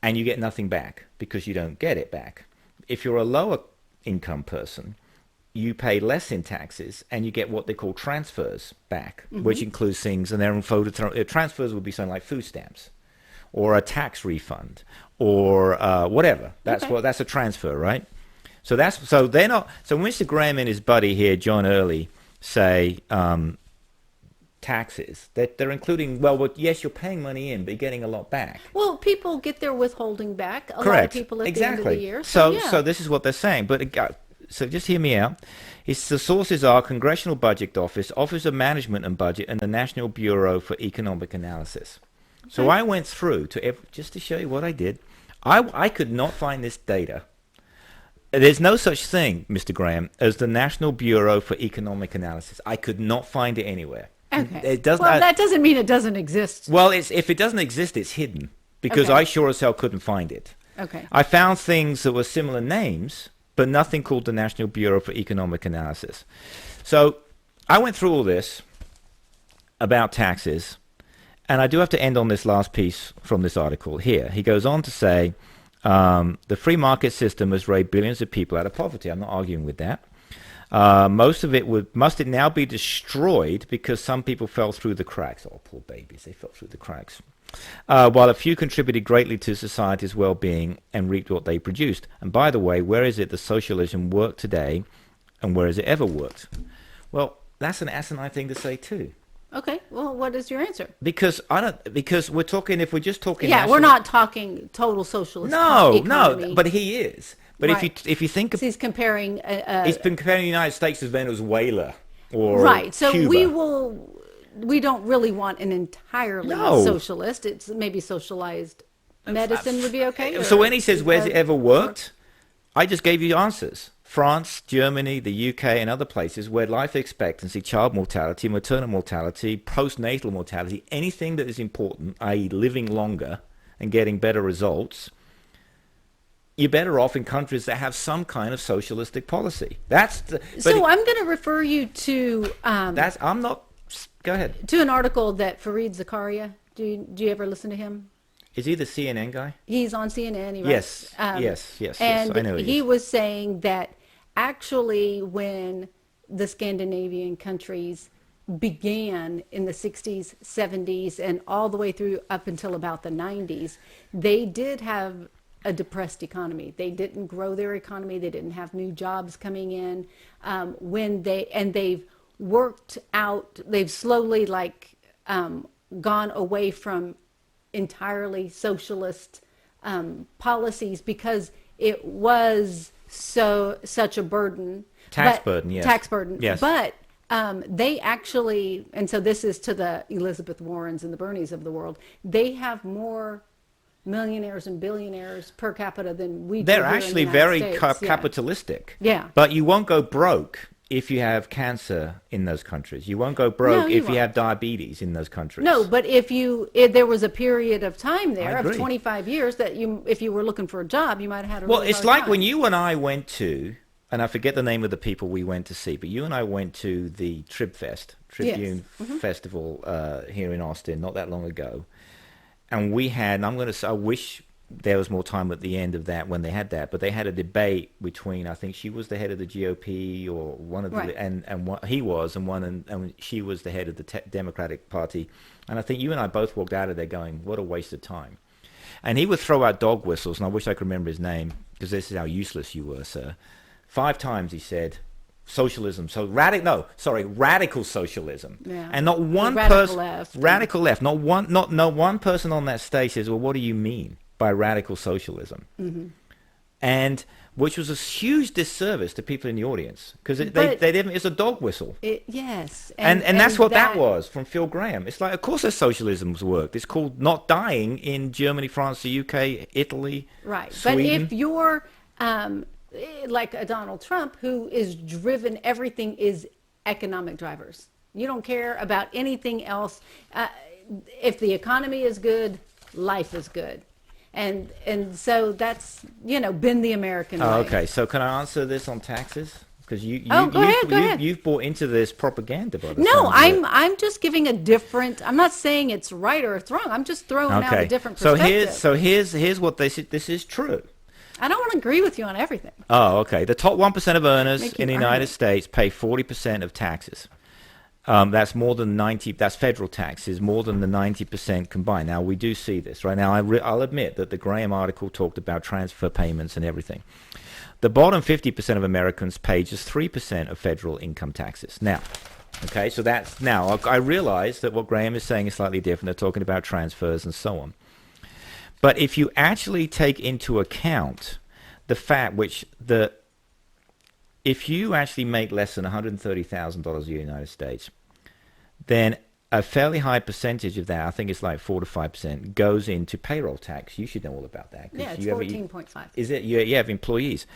and you get nothing back because you don't get it back. If you're a lower income person, you pay less in taxes and you get what they call transfers back, which includes things, and transfers would be something like food stamps or a tax refund or whatever. That's a transfer, right? So they're not. So Mr. Graham and his buddy here, John Early, say taxes. They're including, well, yes, you're paying money in, but you're getting a lot back. Well, people get their withholding back. A lot of Correct. people at Exactly. the end of the year. So, yeah. so this is what they're saying. But so just hear me out. It's the sources are Congressional Budget Office, Office of Management and Budget, and the National Bureau for Economic Analysis. So Okay. I went through just to show you what I did. I could not find this data. There's no such thing, Mr. Graham, as the National Bureau for Economic Analysis. I could not find it anywhere. Okay. It doesn't. Well, that doesn't mean it doesn't exist. Well, if it doesn't exist, it's hidden because Okay. I sure as hell couldn't find it. Okay. I found things that were similar names, but nothing called the National Bureau for Economic Analysis. So I went through all this about taxes, and I do have to end on this last piece from this article here. He goes on to say, the free market system has raised billions of people out of poverty. I'm not arguing with that. Most of it must it now be destroyed because some people fell through the cracks. Oh, poor babies, they fell through the cracks. While a few contributed greatly to society's well-being and reaped what they produced. And by the way, where is it that socialism worked today, and where has it ever worked? Well, that's an asinine thing to say too. Okay. Well, what is your answer? Because we're talking, if we're just talking. Yeah, we're not talking total socialist. No, economy. but he is. But Right. if you think of, He's comparing. he's been comparing the United States to Venezuela or Right. So Cuba. we don't really want an entirely No. socialist. It's maybe socialized medicine would be okay. So or- when he says where's it ever worked, I just gave you answers. France, Germany, the UK, and other places where life expectancy, child mortality, maternal mortality, postnatal mortality, anything that is important, i.e. living longer and getting better results, you're better off in countries that have some kind of socialistic policy. So I'm going to refer you to I'm not. Go ahead. to an article that Fareed Zakaria. Do you ever listen to him? Is he the CNN guy? He's on CNN. He Yes, writes, yes. And I know he is. was saying that actually when the Scandinavian countries began in the 60s, 70s, and all the way through up until about the 90s, they did have a depressed economy. They didn't grow their economy. They didn't have new jobs coming in. They've worked out, they've slowly gone away from entirely socialist policies because it was such a burden. Tax burden, yes. Tax burden. Yes. But they actually, and so this is to the Elizabeth Warrens and the Bernies of the world, they have more millionaires and billionaires per capita than we do. They're here in the actually United very States. Yeah. capitalistic. Yeah. But you won't go broke if you have cancer in those countries. You won't go broke No, you if you won't. have diabetes in those countries. No, but if there was a period of time there I of agree. 25 years that if you were looking for a job, you might have had a Well, really it's hard like time. when you and I went to, and I forget the name of the people we went to see, but you and I went to the Tribune Mm-hmm. Festival here in Austin not that long ago. And we had, and I wish there was more time at the end of that when they had that, but they had a debate between, I think she was the head of the GOP or one of the, Right. and what he was, and she was the head of the Democratic Party. And I think you and I both walked out of there going, what a waste of time. And he would throw out dog whistles, and I wish I could remember his name, because this is how useless you were, sir. 5 times he said, socialism, radical socialism. Yeah. And not one Radical person, left. radical left, not one person on that stage says, well, what do you mean by radical socialism? Mm-hmm. And which was a huge disservice to people in the audience, because But- they didn't, it's a dog whistle. Yes. And that's what that was from Phil Graham. It's like, of course, there's socialism's worked. It's called not dying in Germany, France, the UK, Italy, Right. Sweden. But if you're like a Donald Trump, who is driven, everything is economic drivers. You don't care about anything else. If the economy is good, life is good. And so that's, been the American way. Okay, so can I answer this on taxes? Because Go ahead. you've bought into this propaganda by the No, sounds of it. I'm just giving a different. I'm not saying it's right or it's wrong. I'm just throwing out a different perspective. So here's what this is true. I don't want to agree with you on everything. Oh, okay. The top 1% of earners Make you in the earn United it. States pay 40% of taxes. That's more than 90. That's federal taxes, more than the 90% combined. Now we do see this right now. I'll admit that the Graham article talked about transfer payments and everything. The bottom 50% of Americans pay just 3% of federal income taxes. Now, Okay, so that's now I realize that what Graham is saying is slightly different. They're talking about transfers and so on. But if you actually take into account the fact if you actually make less than $130,000 a year in the United States, then a fairly high percentage of that, I think it's like 4 to 5%, goes into payroll tax. You should know all about that. Yeah, it's 14.5. Is it? You have employees.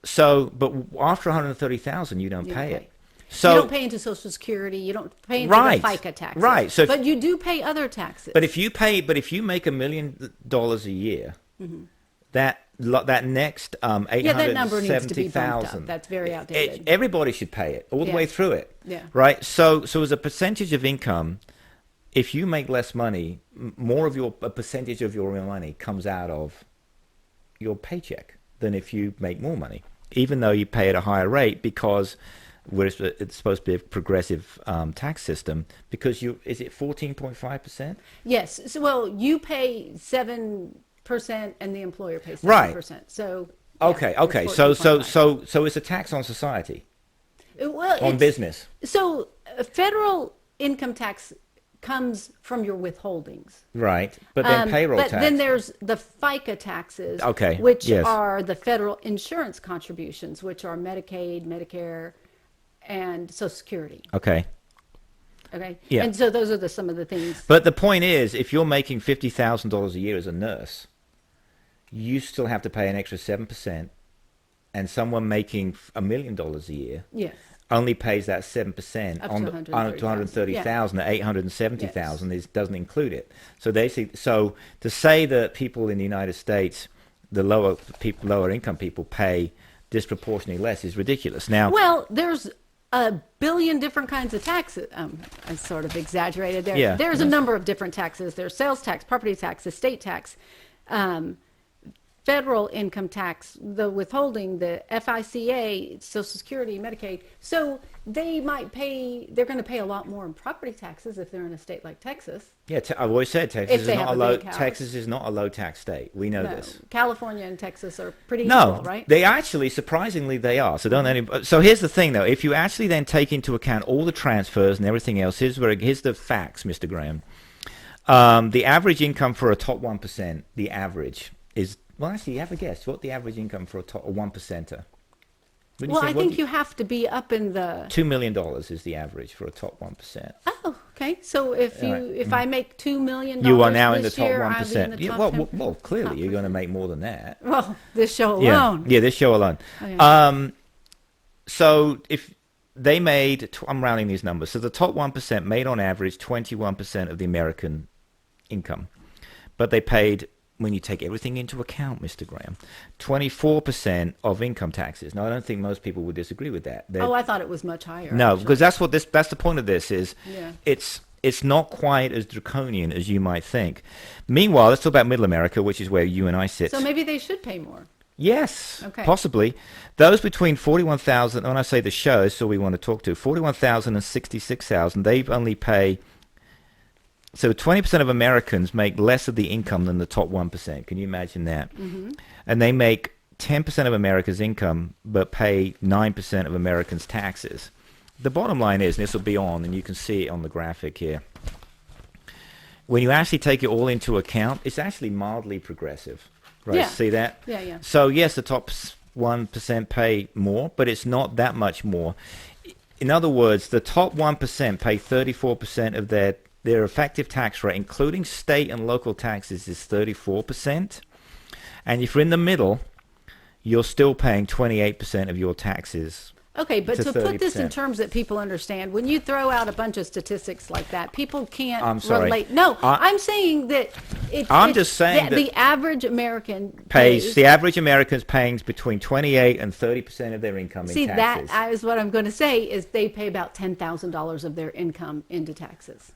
So, but after 130,000, you don't pay it. So you don't pay into Social Security. You don't pay into the FICA taxes. Right. So, but you do pay other taxes. But if you make $1 million a year, that next that number needs to be bumped up. That's very outdated. Everybody should pay it all the way through it. Yeah. Right. So as a percentage of income, if you make less money, a percentage of your money comes out of your paycheck than if you make more money, even though you pay at a higher rate because it's supposed to be a progressive tax system. Because is it 14.5%? Yes. So, well, you pay 7%, and the employer pays 7%. Right. So okay. So it's a tax on society. On business. So federal income tax comes from your withholdings. Right. But then payroll tax. But then there's the FICA taxes, which are the federal insurance contributions, which are Medicaid, Medicare, and Social Security. Okay. Yeah. And so those are some of the things. But the point is, if you're making $50,000 a year as a nurse, you still have to pay an extra 7%, and someone making $1 million a year only pays that 7% on to 130,000 at 870,000 doesn't include it. So to say that people in the United States, the lower income people, pay disproportionately less is ridiculous. Now, well, there's a billion different kinds of taxes. I sort of exaggerated there. Yeah, there's a number of different taxes. There's sales tax, property tax, estate tax, federal income tax, the withholding, the FICA, Social Security, Medicaid. So they're going to pay a lot more in property taxes if they're in a state like Texas. Yeah, I've always said Texas is not a low tax state. We know this. California and Texas are pretty equal, right? They actually, surprisingly, they are. So here's the thing, though. If you actually then take into account all the transfers and everything else, here's the facts, Mr. Graham. The average income for a top 1%, the average is... Well, actually, you have a guess what the average income for a 1%er? Well, I think you have to be up in the... $2 million is the average for a top 1%. Oh, okay. So if I make $2 million you are now in the top 1%. I'll be in the top well, clearly you're going to make more than that. Well, this show alone. Yeah, this show alone. Okay. So if they made... I'm rounding these numbers. So the top 1% made on average 21% of the American income. But they paid... when you take everything into account, Mr. Graham, 24% of income taxes. Now, I don't think most people would disagree with that. I thought it was much higher. No, because that's the point of this is it's not quite as draconian as you might think. Meanwhile, let's talk about Middle America, which is where you and I sit. So maybe they should pay more. Yes, possibly. Those between 41,000, when I say the show, that's all we want to talk to, 41,000 and 66,000, they only pay... So 20% of Americans make less of the income than the top 1%. Can you imagine that? Mm-hmm. And they make 10% of America's income, but pay 9% of Americans' taxes. The bottom line is, and this will be on, and you can see it on the graphic here, when you actually take it all into account, it's actually mildly progressive. Right? Yeah. See that? Yeah. So yes, the top 1% pay more, but it's not that much more. In other words, the top 1% pay 34% of their effective tax rate, including state and local taxes, is 34%. And if you're in the middle, you're still paying 28% of your taxes. Okay, but to put this in terms that people understand, when you throw out a bunch of statistics like that, people can't relate. No, I'm saying that the average American the average American's paying between 28 and 30% of their income in taxes. See, that is what I'm going to say, is they pay about $10,000 of their income into taxes.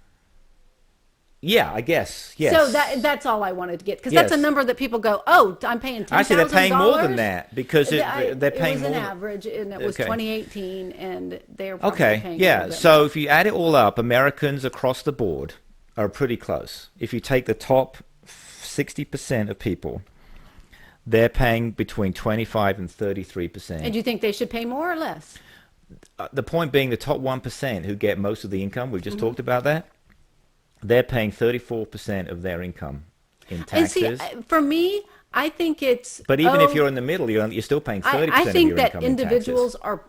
Yeah, I guess. Yes. So that's all I wanted to get, because that's a number that people go, "Oh, I'm paying $10,000." Actually, they're paying more than that, because they're paying more. It was an average, and it was 2018, and they're probably paying. Yeah. So if you add it all up, Americans across the board are pretty close. If you take the top 60% of people, they're paying between 25 and 33%. And do you think they should pay more or less? the point being, the top 1% who get most of the income, we've just talked about that, they're paying 34% of their income in And see, taxes. for me, I think it's. But even if you're in the middle, you're still paying 30% I of think your that income in individuals taxes. are.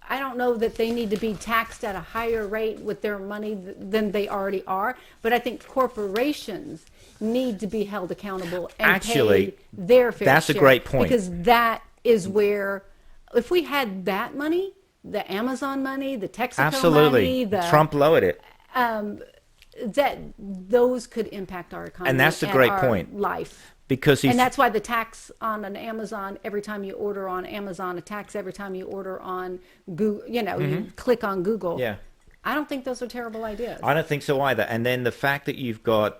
I don't know that they need to be taxed at a higher rate with their money than they already are, but I think corporations need to be held accountable and Actually, pay their fair that's a share. great point. Because that is where, if we had that money, the Amazon money, the Texaco Absolutely. money, Trump lowered it. that those could impact our economy And that's a great our point. life. Because And that's why the tax on an Amazon, every time you order on Amazon, a tax every time you order on Google, you click on Google. Yeah. I don't think those are terrible ideas. I don't think so either. And then the fact that you've got,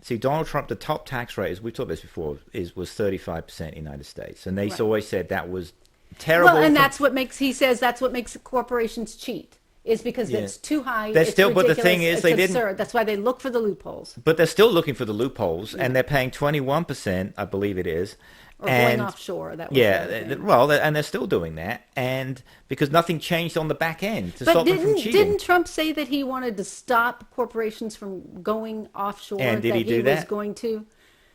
see, Donald Trump, the top tax rate, as we've talked about this before, was 35% in the United States. And they Right. always said that was terrible. Well, and he says that's what makes corporations cheat, is because Yeah. it's too high. They're it's still- but the ridiculous, thing is, it's they absurd. didn't- That's why they look for the loopholes. But they're still looking for the loopholes, and they're paying 21%, I believe it is. Or and going offshore. That was the other yeah, thing. well, and they're still doing that, and because nothing changed on the back end to But stop them from didn't cheating. Trump say that he wanted to stop corporations from going offshore? And did that he do was that? going to?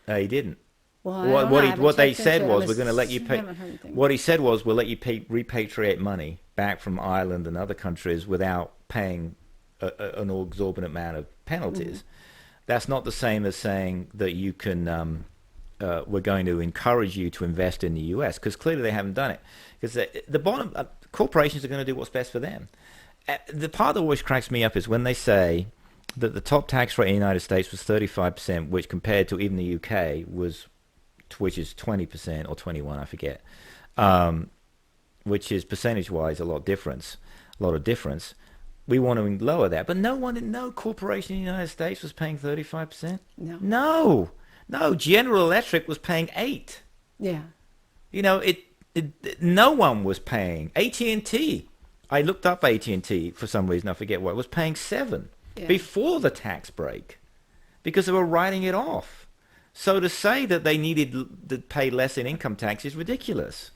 He didn't. Well, I What don't know. I what, he, haven't what they checked into said it. was, we're going to let you I pay. haven't heard anything. What he said was, we'll let you repatriate money back from Ireland and other countries without paying an exorbitant amount of penalties. Mm-hmm. That's not the same as saying that you can. We're going to encourage you to invest in the U.S. because clearly they haven't done it. Because the bottom corporations are going to do what's best for them. The part that always cracks me up is when they say that the top tax rate in the United States was 35%, which compared to even the UK which is 20% or 21, I forget, which is percentage-wise a lot of difference. We want to lower that, but no corporation in the United States was paying 35%. No. General Electric was paying 8%. Yeah. No one was paying. AT&T, I looked up AT&T for some reason, I forget what, was paying 7% before the tax break because they were writing it off. So to say that they needed to pay less in income tax is ridiculous.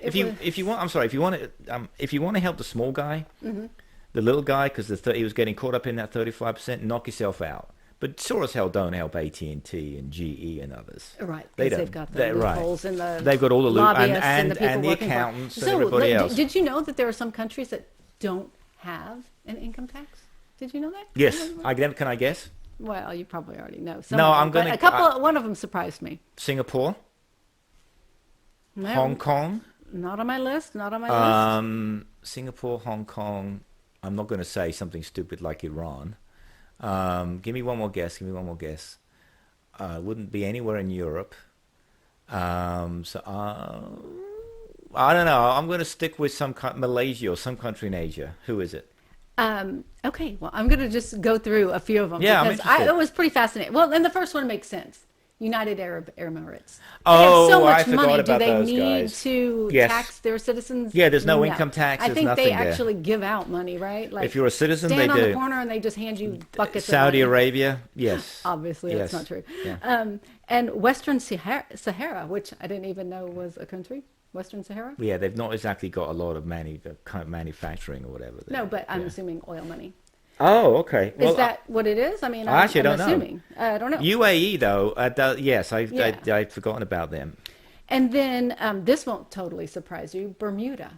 If you want to help the small guy, the little guy, because he was getting caught up in that 35%, knock yourself out. But sure as hell don't help AT&T and GE and others. Right, They because don't. they've got the loopholes and the They've got all the lobbyists and the people the working for it. accountants and everybody else. Did you know that there are some countries that don't have an income tax? Did you know that? Yes. Can I guess? Well, you probably already know. No, I'm gonna- A couple. One of them surprised me. Singapore, No, Hong Kong, Not on my list. Not on my list. Singapore, Hong Kong. I'm not going to say something stupid like Iran. Give me one more guess. Wouldn't be anywhere in Europe. I don't know. I'm going to stick with Malaysia or some country in Asia. Who is it? Okay, well, I'm going to just go through a few of them Yeah, I'm because interested. it was pretty fascinating. Well, and the first one makes sense. United Arab Emirates. Oh, they have so I much forgot money. Do about they those need guys. to Yes. tax their citizens? Yeah, there's no income tax, I there's think they nothing there. actually give out money, right? Like If you're a citizen, stand they on do. the corner and they just hand you buckets Saudi of money. Arabia, yes. Obviously, Yes. that's not true. Yeah. And Western Sahara, which I didn't even know was a country. Western Sahara? Yeah, they've not exactly got a lot of manufacturing or whatever. There. No, but I'm Yeah. assuming oil money. Oh, okay. Is that what it is? I mean, I actually I'm don't know. assuming. I don't know. UAE though, yes, Yeah. I'd forgotten about them. And then this won't totally surprise you, Bermuda.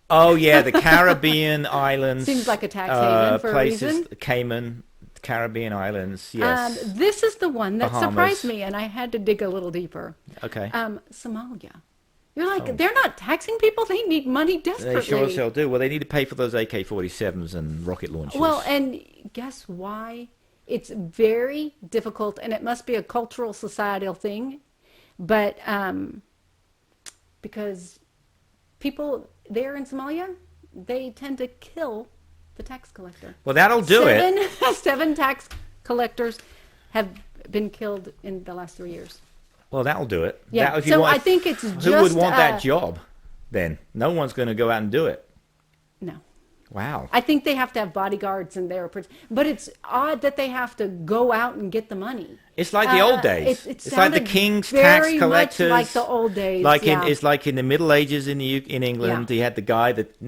Oh yeah, the Caribbean islands. Seems like a tax haven for a places, reason. Cayman, Caribbean islands. Yes. This is the one that Bahamas. surprised me, and I had to dig a little deeper. Okay. Somalia. You're like, they're not taxing people. They need money desperately. They sure as hell do. Well, they need to pay for those AK-47s and rocket launchers. Well, and guess why? It's very difficult, and it must be a cultural, societal thing. But because people there in Somalia, they tend to kill the tax collector. Well, that'll do it. 7 tax collectors have been killed in the last 3 years. Well, that'll do it. Yeah. If you So want- I think it's just who would want that job? Then no one's going to go out and do it. No. Wow. I think they have to have bodyguards and but it's odd that they have to go out and get the money. It's like the old days. It It's like the sounded king's tax very collectors. much like the old days. It's like in the Middle Ages in in England. Yeah. He had the guy that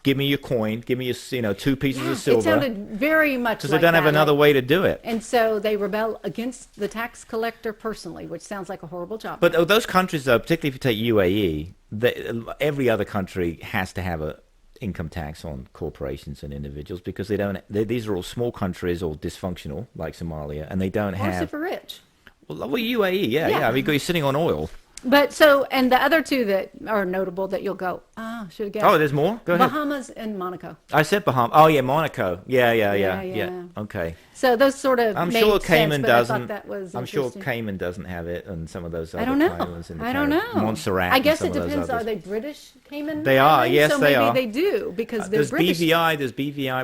give me your coin, give me your 2 pieces of silver. It sounded very much because like they don't have that, another way to do it. And so they rebel against the tax collector personally, which sounds like a horrible job. But those countries, though, particularly if you take UAE, every other country has to have a income tax on corporations and individuals because these are all small countries or dysfunctional like Somalia, and they don't Or have super rich. well UAE yeah. I mean, you're sitting on oil. But and the other two that are notable that you'll go, should have guessed. Oh, there's more? Go ahead. Bahamas and Monaco. I said Bahamas. Oh, yeah, Monaco. Yeah. Okay. So those sort of I'm made sure sense, Cayman but doesn't. I thought that was I'm sure interesting. Cayman doesn't have it, and some of those other I don't know. islands in the I don't Caribbean. know. Montserrat. I guess and it some of those depends. Are others. they British Cayman? They are, Islands? yes, so they maybe are. they do because they're There's British. BVI,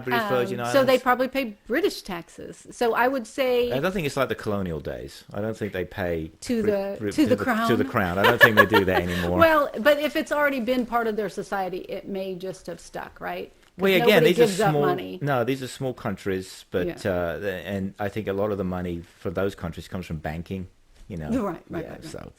British Virgin Islands. So they probably pay British taxes. So I would say I don't think it's like the colonial days. I don't think they pay to the crown. To the crown. I don't think they do that anymore. Well, but if it's already been part of their society, it may just have stuck, right? 'Cause Well, again, nobody these are gives up small. money. No, these are small countries, but Yeah. and I think a lot of the money for those countries comes from banking. Right. So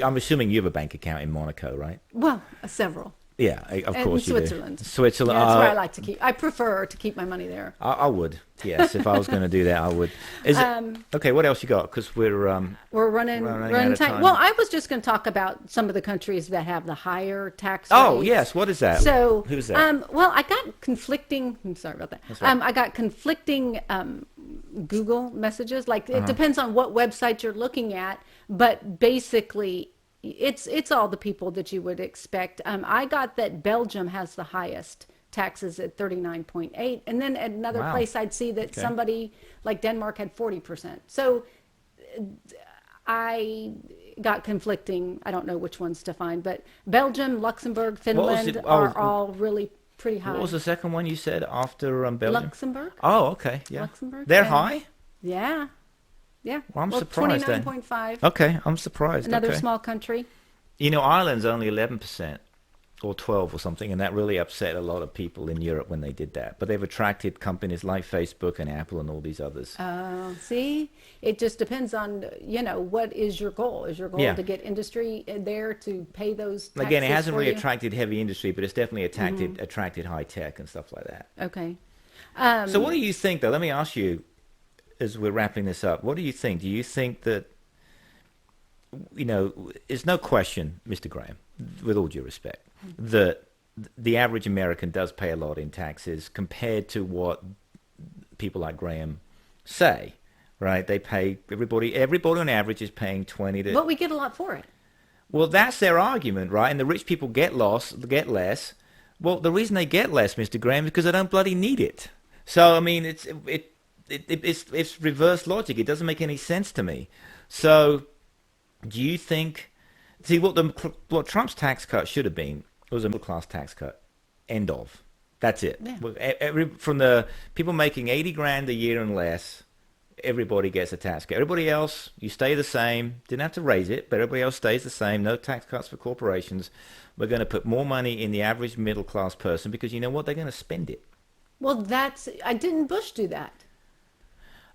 I'm assuming you have a bank account in Monaco, right? Well, several. Yeah, of And course you Switzerland. do. Switzerland. That's where I like to keep. I prefer to keep my money there. I would. Yes, if I was going to do that, I would. Is it, okay, what else you got? Because we're running out of time. Well, I was just going to talk about some of the countries that have the higher tax Oh, rates. yes. What is that? So, who's that? well, I got conflicting. I'm sorry about that. That's right. I got conflicting Google messages. Like Uh-huh. it depends on what website you're looking at, but basically, it's all the people that you would expect. I got that Belgium has the highest taxes at 39.8, and then at another Wow. place I'd see that Okay. somebody like Denmark had 40%. So I got conflicting. I don't know which ones to find, but Belgium, Luxembourg, Finland are all really pretty high. What was the second one you said after Belgium? Luxembourg. Oh, okay. Yeah. Luxembourg. They're and- high? Yeah. Yeah. Well, I'm surprised then. 29.5. Okay, I'm surprised. Another okay. small country. Ireland's only 11% or 12 or something, and that really upset a lot of people in Europe when they did that. But they've attracted companies like Facebook and Apple and all these others. See, it just depends on, what is your goal? Is your goal Yeah. to get industry there to pay those taxes Again, it hasn't for really you? attracted heavy industry, but it's definitely attracted high tech and stuff like that. Okay. So what do you think, though? Let me ask you, as we're wrapping this up, what do you think? Do you think that, it's no question, Mr. Graham, with all due respect, that the average American does pay a lot in taxes compared to what people like Graham say, right? They pay, everybody on average is paying 20 to... But we get a lot for it. Well, that's their argument, right? And the rich people get less. Well, the reason they get less, Mr. Graham, is because they don't bloody need it. So, I mean, it's reverse logic. It doesn't make any sense to me. So, do you think... See, what Trump's tax cut should have been was a middle-class tax cut. End of. That's it. Yeah. From the people making 80 grand a year and less, everybody gets a tax cut. Everybody else, you stay the same. Didn't have to raise it, but everybody else stays the same. No tax cuts for corporations. We're going to put more money in the average middle-class person because you know what? They're going to spend it. Well, didn't Bush do that?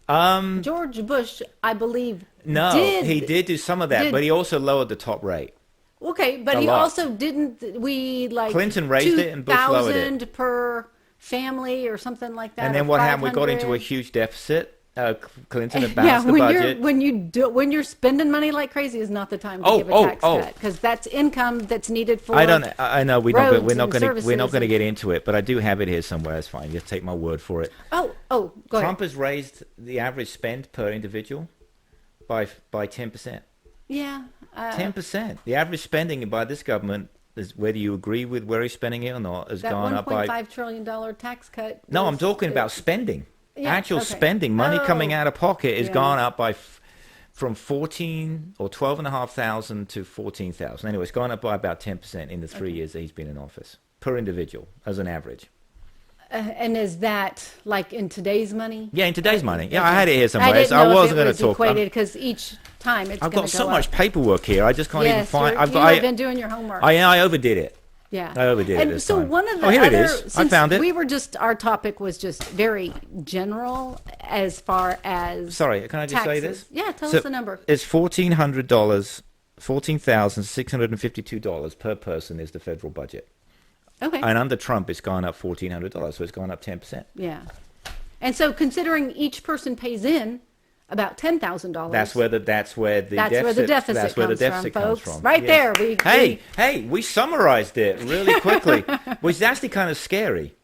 George Bush, I believe, No, he did do some of that, but he also lowered the top rate. Okay, but A he lot. also didn't. Clinton raised it and Bush lowered it. 2,000 per family or something like that. And then or what happened? We got into a 500. huge deficit. Clinton had balanced the budget. when you're spending money like crazy is not the time to give a tax cut because that's income that's needed for. I know we're not roads and going services to get into it, but I do have it here somewhere. That's fine. Just take my word for it. Go Trump ahead. has raised the average spend per individual by 10%. Yeah. 10%. The average spending by this government is, whether you agree with where he's spending it or not, has That gone up by. $1.5 trillion tax cut. No, I'm talking about spending. Yeah, Actual okay. spending, money coming out of pocket has Yeah. gone up by from 14 or 12,500 to 14,000. Anyway, it's gone up by about 10% in the 3 years that he's been in office per individual as an average. And is that like in today's money? Yeah, in today's money. Yeah, I Okay. had it here somewhere. I didn't I know wasn't if going it to talk. equated because each time it's I've going got to so go much up. paperwork here. I just can't even Yes, find. you've been doing your homework. I overdid it. Yeah. I overdid it And this so time. one of the Oh, here it other, is. I since found it. we were just, our topic was just very general as far as Sorry, can I just say taxes. this? Yeah, tell So us the number. It's $1,400, $14,652 per person is the federal budget. Okay. And under Trump, it's gone up $1,400, so it's gone up 10%. Yeah. And so considering each person pays in about $10,000. That's where the deficit deficit comes from, comes folks. from. Right there. We summarized it really quickly, which is actually kind of scary.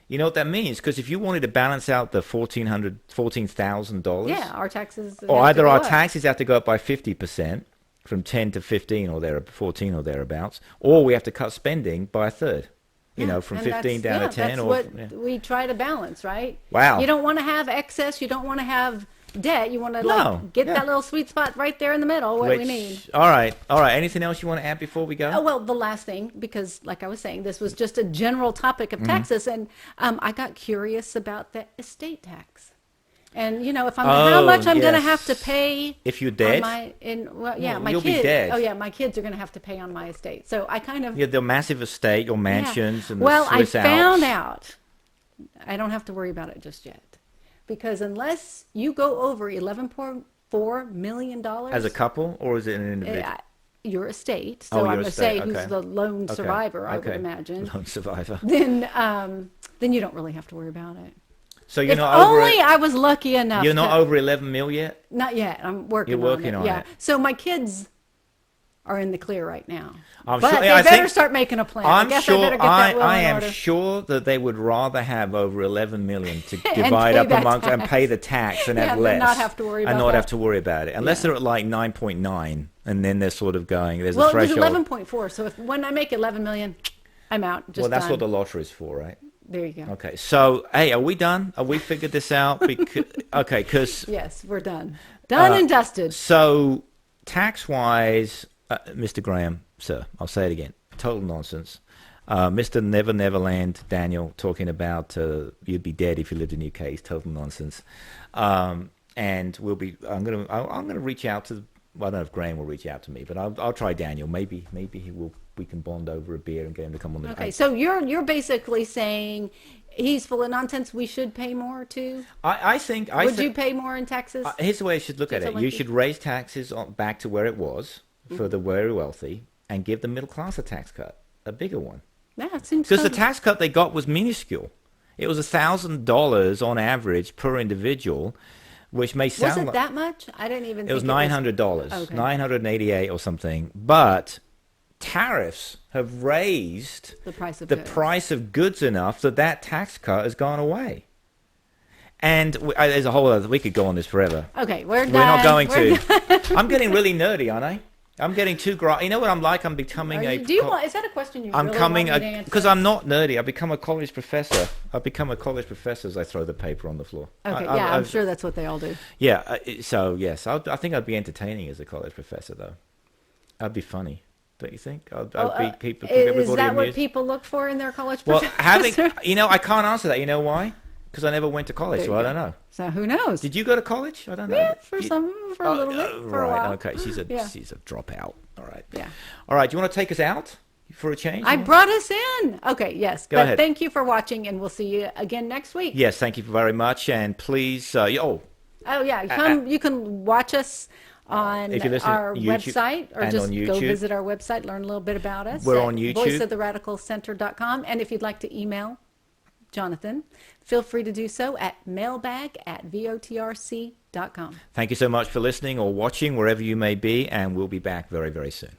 You know what that means? Because if you wanted to balance out the $14,000, Yeah, our taxes. or have to either go our up. taxes have to go up by 50% from 10 to 15 or 14 or thereabouts, or we have to cut spending by a third. You know, from And 15 down to 10. That's Or what yeah. we try to balance, right? Wow. You don't want to have excess. You don't want to have debt. You want to No, get yeah. that little sweet spot right there in the middle, what we need. All right. Anything else you want to add before we go? Oh, well, the last thing, because like I was saying, this was just a general topic of taxes, and I got curious about the estate tax. And, you know, if how much I'm going to have to yes. pay. If you're dead? My You'll be kids. dead. Oh, yeah, my kids are going to have to pay on my estate. So I kind of. Yeah, the massive estate, your mansions, and the Well, Swiss I found Alps. out I don't have to worry about it just yet, because unless you go over $11.4 million As a couple, or is it an individual? your estate, so Oh, your I'm going to say estate, who's okay. the lone survivor, I would Okay. imagine, Lone survivor. then you don't really have to worry about it. So you're If not over only I was lucky enough. You're not to, over 11 mil yet? Not yet. I'm working. You're working on Yeah. it. So my kids are in the clear right now. I'm But sure- they I better think- start making a plan. I'm I guess sure. I better get that will I in am order. sure that they would rather have over 11 million to And divide pay up that amongst and tax. pay the tax and Yeah, have and less, not have to worry and about not that. have to worry about it, unless Yeah. they're at like 9.9, and then they're sort of going. There's Well, a it was threshold. 11.4. So when I make 11 million, I'm out. Just Well, that's done. what the lottery is for, right? There you go. Okay, so hey, are we done? Are we figured this out? Because Yes, we're done. Done and dusted. So tax-wise, Mr. Graham, sir, I'll say it again, total nonsense. Mr. Never Neverland Daniel talking about you'd be dead if you lived in the UK is total nonsense. And I'm gonna reach out to. Well, I don't know if Graham will reach out to me, but I'll try Daniel. Maybe he will. We can bond over a beer and get him to come on the. Okay, so you're basically saying he's full of nonsense. We should pay more too. I think. Would you pay more in taxes? Here's the way you should look at Just it. like You you- should raise taxes back to where it was for the very wealthy, and give the middle class a tax cut, a bigger one. Yeah, it seems. Because the kind of- tax cut they got was minuscule. It was $1,000 on average per individual, which may sound Was it like that much? I didn't even. it was think $900, Okay. 988 or something. But tariffs have raised The price of the goods. price of goods enough that tax cut has gone away. And there's a whole other. We could go on this forever. Okay, we're done. We're not going We're to. I'm getting really nerdy, aren't I? I'm getting too You know what I'm like? I'm becoming a. Do you want? Is that a question you I'm really coming want me to answer? because I'm not nerdy. I've become a college professor. I've become a college professor as I throw the paper on the floor. Okay, I- yeah, I'm I've- sure that's what they all do. Yeah. So yes, I think I'd be entertaining as a college professor, though. I'd be funny, don't you think? I'd be people. Keep Is everybody that what amused. people look for in their college Well, professor? I can't answer that. You know why? Because I never went to college, There so you I go. don't know. So who knows? Did you go to college? I don't know. Yeah, for a little bit, for a right. while. Okay, she's a Yeah. dropout. All right. Yeah. All right. Do you want to take us out for a change? I brought us in. Okay, yes. Go But ahead. Thank you for watching, and we'll see you again next week. Yes. Thank you very much, and please. Oh yeah, you can watch us on If you listen to our YouTube website, or and just on go YouTube. visit our website, learn a little bit about us. We're at on YouTube. voiceoftheradicalcenter.com. And if you'd like to email Jonathan, feel free to do so at mailbag@votrc.com. Thank you so much for listening or watching wherever you may be, and we'll be back very, very soon.